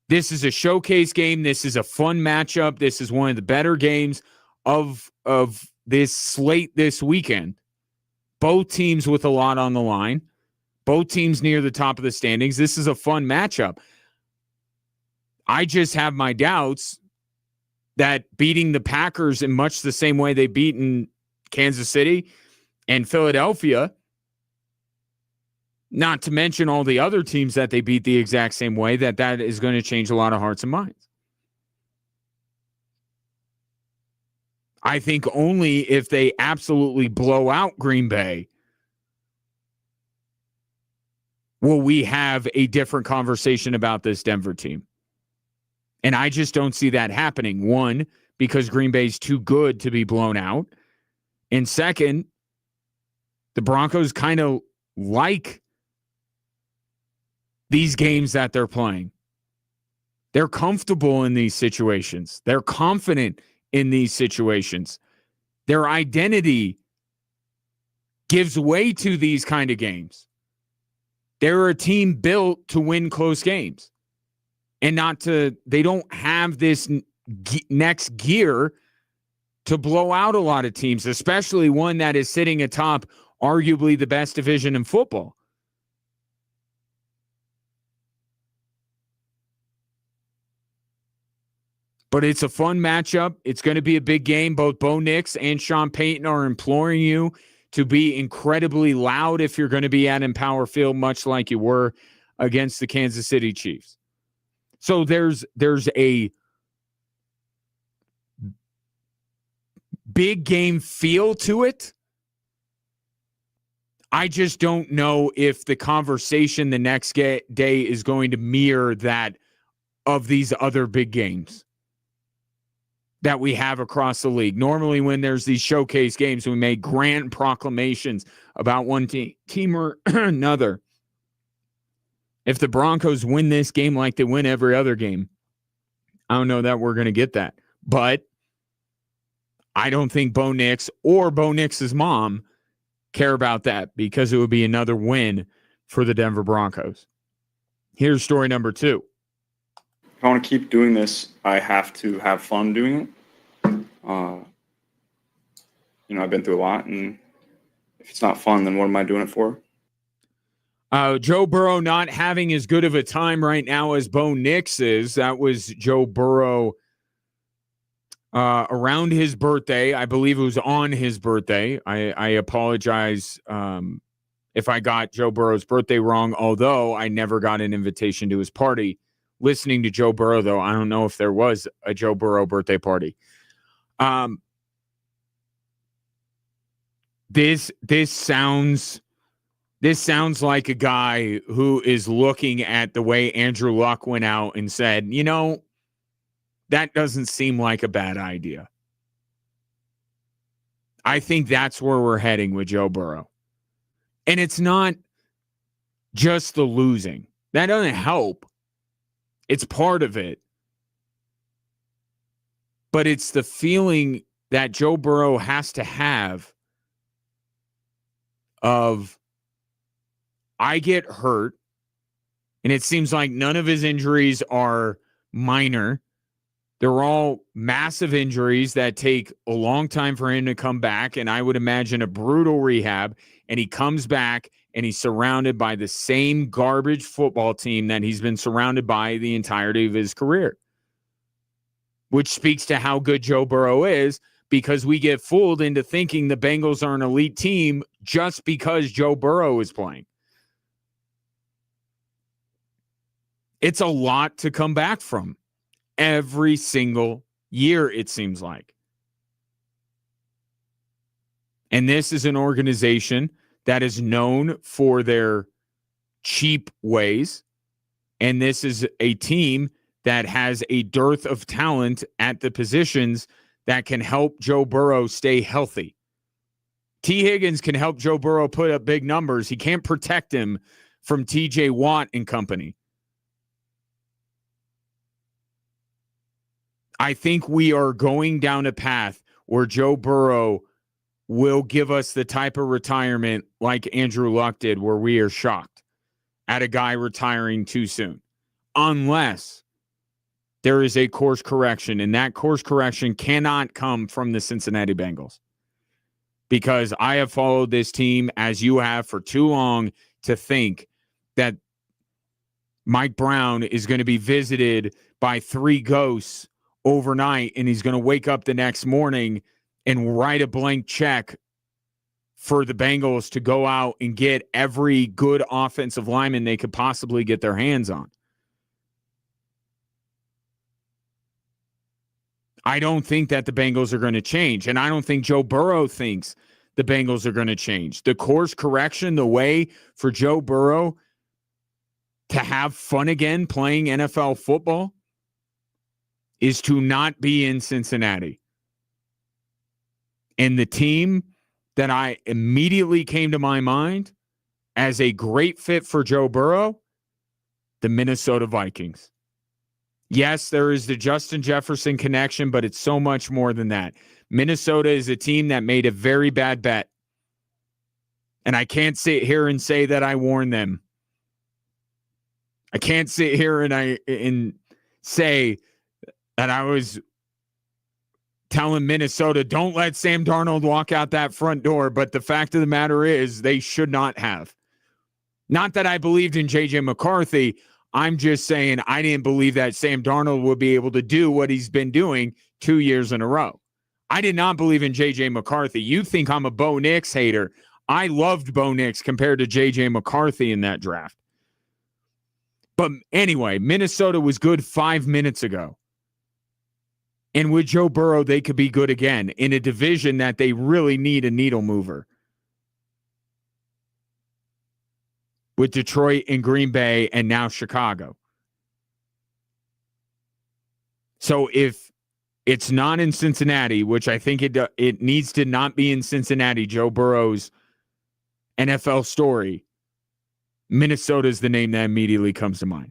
this is a showcase game. This is a fun matchup. This is one of the better games of this slate this weekend. Both teams with a lot on the line. Both teams near the top of the standings. This is a fun matchup. I just have my doubts that beating the Packers in much the same way they beaten Kansas City and Philadelphia, not to mention all the other teams that they beat the exact same way, that is going to change a lot of hearts and minds. I think only if they absolutely blow out Green Bay will we have a different conversation about this Denver team. And I just don't see that happening. One, because Green Bay's too good to be blown out. And second, the Broncos kind of like these games that they're playing. They're comfortable in these situations. They're confident in these situations. Their identity gives way to these kind of games. They're a team built to win close games and they don't have this next gear to blow out a lot of teams, especially one that is sitting atop arguably the best division in football. But it's a fun matchup. It's going to be a big game. Both Bo Nix and Sean Payton are imploring you to be incredibly loud if you're going to be at Empower Field, much like you were against the Kansas City Chiefs. So there's a big game feel to it. I just don't know if the conversation the next day is going to mirror that of these other big games that we have across the league. Normally when there's these showcase games, we make grand proclamations about one team or another. If the Broncos win this game like they win every other game, I don't know that we're going to get that. But I don't think Bo Nix or Bo Nix's mom care about that, because it would be another win for the Denver Broncos. Here's story number 2. If I want to keep doing this, I have to have fun doing it. I've been through a lot, and if it's not fun, then what am I doing it for? Joe Burrow not having as good of a time right now as Bo Nix is. That was Joe Burrow around his birthday. I believe it was on his birthday. I apologize if I got Joe Burrow's birthday wrong, although I never got an invitation to his party. Listening to Joe Burrow, though, I don't know if there was a Joe Burrow birthday party. This sounds like a guy who is looking at the way Andrew Luck went out and said, that doesn't seem like a bad idea. I think that's where we're heading with Joe Burrow. And it's not just the losing. That doesn't help. It's part of it. But it's the feeling that Joe Burrow has to have of, I get hurt, And it seems like none of his injuries are minor. They're all massive injuries that take a long time for him to come back. And I would imagine a brutal rehab. And he comes back and he's surrounded by the same garbage football team that he's been surrounded by the entirety of his career, which speaks to how good Joe Burrow is, because we get fooled into thinking the Bengals are an elite team just because Joe Burrow is playing. It's a lot to come back from every single year, it seems like. And this is an organization that is known for their cheap ways. And this is a team that has a dearth of talent at the positions that can help Joe Burrow stay healthy. T. Higgins can help Joe Burrow put up big numbers. He can't protect him from TJ Watt and company. I think we are going down a path where Joe Burrow will give us the type of retirement like Andrew Luck did, where we are shocked at a guy retiring too soon, unless there is a course correction, and that course correction cannot come from the Cincinnati Bengals, because I have followed this team, as you have, for too long to think that Mike Brown is going to be visited by 3 ghosts overnight, and he's going to wake up the next morning and write a blank check for the Bengals to go out and get every good offensive lineman they could possibly get their hands on. I don't think that the Bengals are going to change, and I don't think Joe Burrow thinks the Bengals are going to change. The course correction, the way for Joe Burrow to have fun again playing NFL football, is to not be in Cincinnati. And the team that I immediately came to my mind as a great fit for Joe Burrow, the Minnesota Vikings. Yes, there is the Justin Jefferson connection, but it's so much more than that. Minnesota is a team that made a very bad bet. And I can't sit here and say that I warned them. I can't sit here and say that I was telling Minnesota, don't let Sam Darnold walk out that front door. But the fact of the matter is, they should not have. Not that I believed in J.J. McCarthy. I'm just saying I didn't believe that Sam Darnold would be able to do what he's been doing 2 years in a row. I did not believe in J.J. McCarthy. You think I'm a Bo Nix hater. I loved Bo Nix compared to J.J. McCarthy in that draft. But anyway, Minnesota was good 5 minutes ago. And with Joe Burrow, they could be good again in a division that they really need a needle mover. With Detroit and Green Bay and now Chicago. So if it's not in Cincinnati, which I think it needs to not be in Cincinnati, Joe Burrow's NFL story, Minnesota is the name that immediately comes to mind.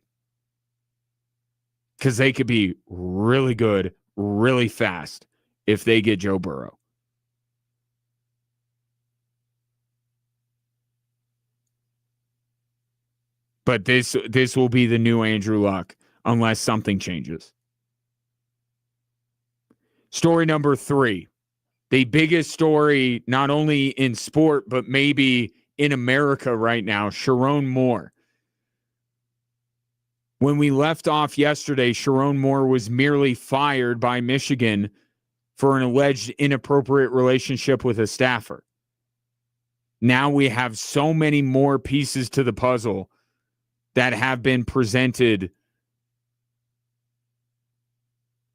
Because they could be really good, really fast if they get Joe Burrow. But this will be the new Andrew Luck unless something changes. Story number 3. The biggest story, not only in sport, but maybe in America right now, Sharon Moore. When we left off yesterday, Sharon Moore was merely fired by Michigan for an alleged inappropriate relationship with a staffer. Now we have so many more pieces to the puzzle that have been presented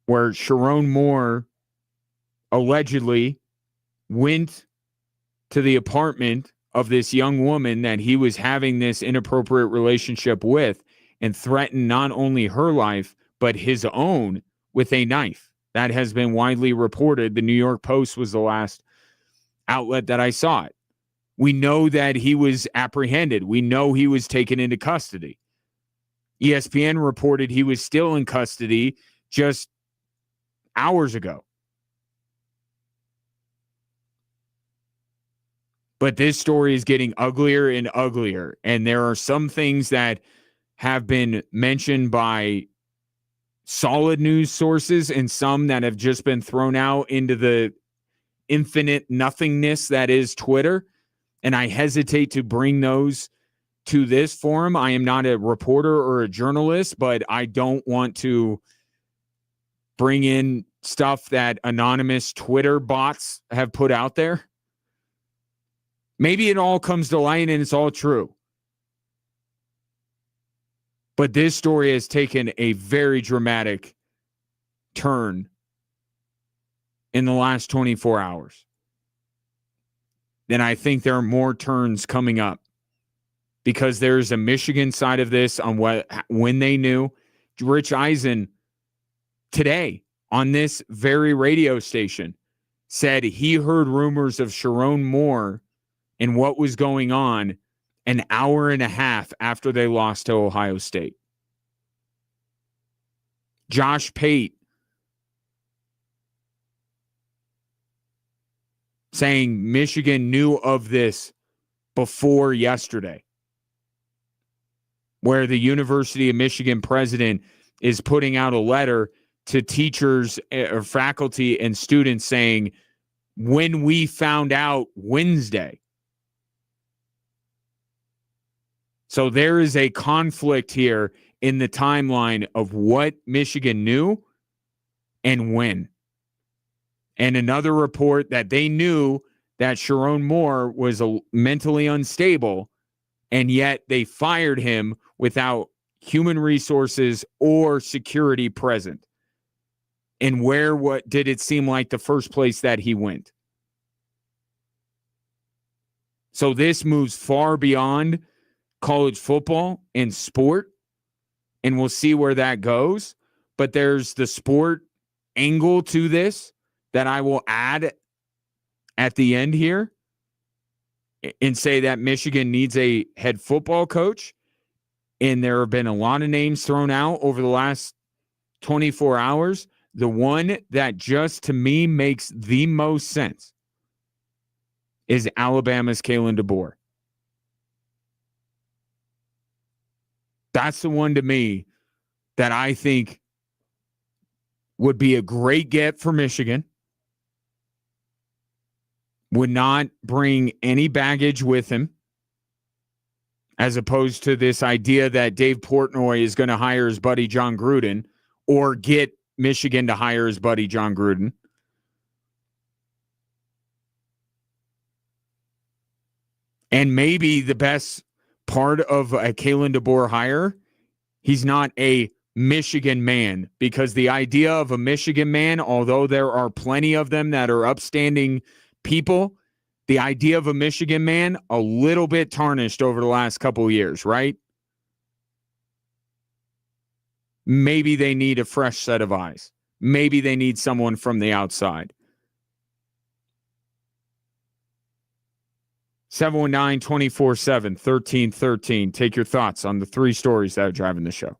where Sharon Moore allegedly went to the apartment of this young woman that he was having this inappropriate relationship with and threatened not only her life, but his own with a knife. That has been widely reported. The New York Post was the last outlet that I saw it. We know that he was apprehended. We know he was taken into custody. ESPN reported he was still in custody just hours ago. But this story is getting uglier and uglier. And there are some things that have been mentioned by solid news sources and some that have just been thrown out into the infinite nothingness that is Twitter. And I hesitate to bring those to this forum. I am not a reporter or a journalist, but I don't want to bring in stuff that anonymous Twitter bots have put out there. Maybe it all comes to light and it's all true. But this story has taken a very dramatic turn in the last 24 hours. And I think there are more turns coming up because there's a Michigan side of this on when they knew. Rich Eisen today on this very radio station said he heard rumors of Sharon Moore and what was going on an hour and a half after they lost to Ohio State. Josh Pate saying Michigan knew of this before yesterday, where the University of Michigan president is putting out a letter to teachers or faculty and students saying, when we found out Wednesday. So there is a conflict here in the timeline of what Michigan knew and when. And another report that they knew that Sharon Moore was mentally unstable, and yet they fired him without human resources or security present. And what did it seem like the first place that he went? So this moves far beyond college football and sport, and we'll see where that goes. But there's the sport angle to this that I will add at the end here and say that Michigan needs a head football coach. And there have been a lot of names thrown out over the last 24 hours. The one that just to me makes the most sense is Alabama's Kalen DeBoer. That's the one to me that I think would be a great get for Michigan. Would not bring any baggage with him, as opposed to this idea that Dave Portnoy is going to hire his buddy John Gruden or get Michigan to hire his buddy John Gruden. And maybe the best part of a Kalen DeBoer hire, he's not a Michigan man, because the idea of a Michigan man, although there are plenty of them that are upstanding people, the idea of a Michigan man, a little bit tarnished over the last couple of years, right? Maybe they need a fresh set of eyes. Maybe they need someone from the outside. 719-247-1313. Take your thoughts on the three stories that are driving the show.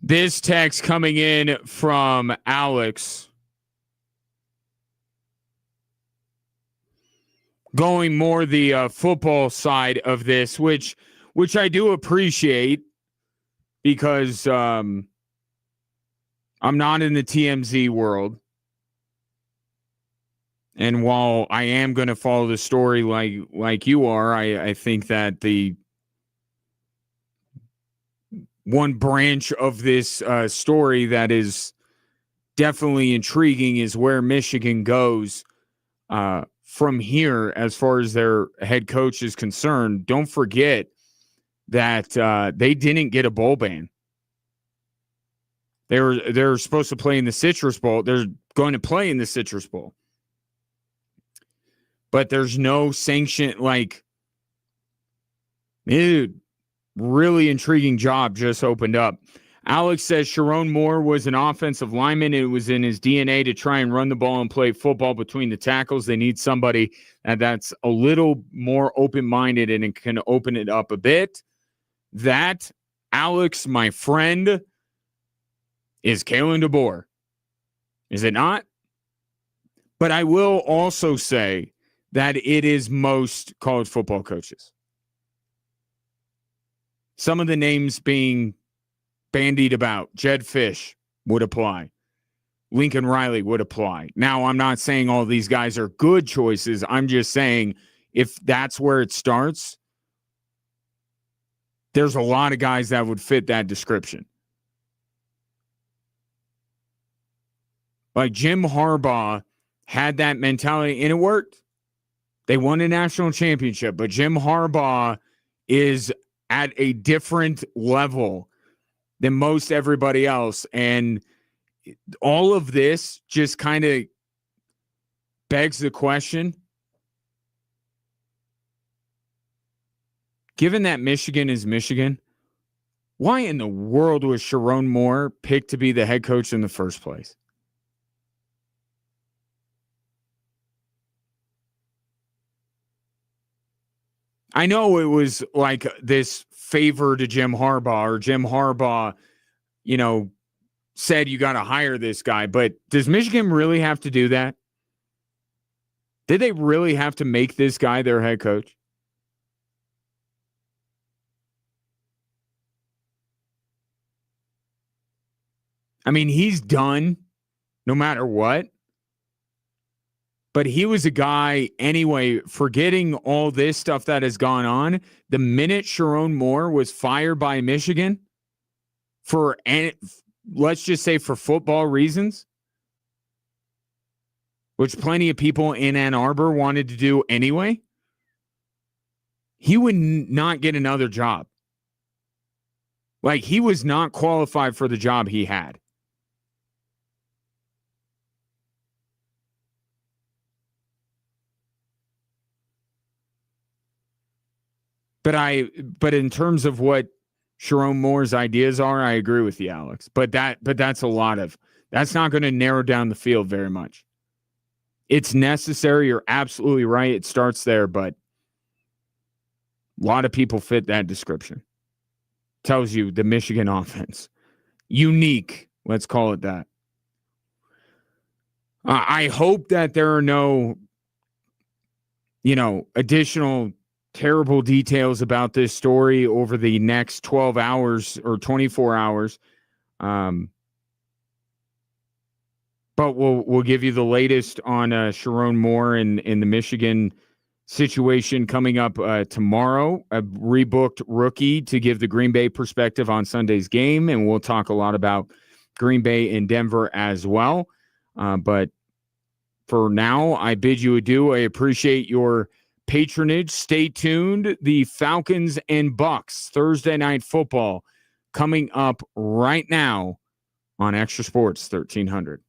This text coming in from Alex. Going more the football side of this, which I do appreciate because I'm not in the TMZ world. And while I am going to follow the story like you are, I think that the one branch of this story that is definitely intriguing is where Michigan goes from here as far as their head coach is concerned. Don't forget that they didn't get a bowl ban. They're supposed to play in the Citrus Bowl. They're going to play in the Citrus Bowl. But there's no sanction. Like, dude, really intriguing job just opened up. Alex says Sharon Moore was an offensive lineman. It was in his DNA to try and run the ball and play football between the tackles. They need somebody that's a little more open-minded and can open it up a bit. That, Alex, my friend, is Kalen DeBoer. Is it not? But I will also say that it is most college football coaches. Some of the names being bandied about. Jed Fish would apply. Lincoln Riley would apply. Now, I'm not saying all these guys are good choices. I'm just saying if that's where it starts, there's a lot of guys that would fit that description. Like Jim Harbaugh had that mentality, and it worked. They won a national championship, but Jim Harbaugh is at a different level than most everybody else. And all of this just kind of begs the question, given that Michigan is Michigan, why in the world was Sharon Moore picked to be the head coach in the first place? I know it was like this favor to Jim Harbaugh, or Jim Harbaugh, said you got to hire this guy. But does Michigan really have to do that? Did they really have to make this guy their head coach? I mean, he's done no matter what. But he was a guy, anyway, forgetting all this stuff that has gone on. The minute Sharon Moore was fired by Michigan let's just say for football reasons, which plenty of people in Ann Arbor wanted to do anyway, he would not get another job. Like, he was not qualified for the job he had. But in terms of what Sharon Moore's ideas are, I agree with you, Alex. But that's that's not going to narrow down the field very much. It's necessary. You're absolutely right. It starts there, but a lot of people fit that description. Tells you the Michigan offense. Unique. Let's call it that. I hope that there are no, additional terrible details about this story over the next 12 hours or 24 hours. But we'll give you the latest on Sharon Moore in the Michigan situation coming up tomorrow. A rebooked rookie to give the Green Bay perspective on Sunday's game, and we'll talk a lot about Green Bay and Denver as well. But for now, I bid you adieu. I appreciate your patronage. Stay tuned. The Falcons and Bucks Thursday night football coming up right now on Extra Sports 1300.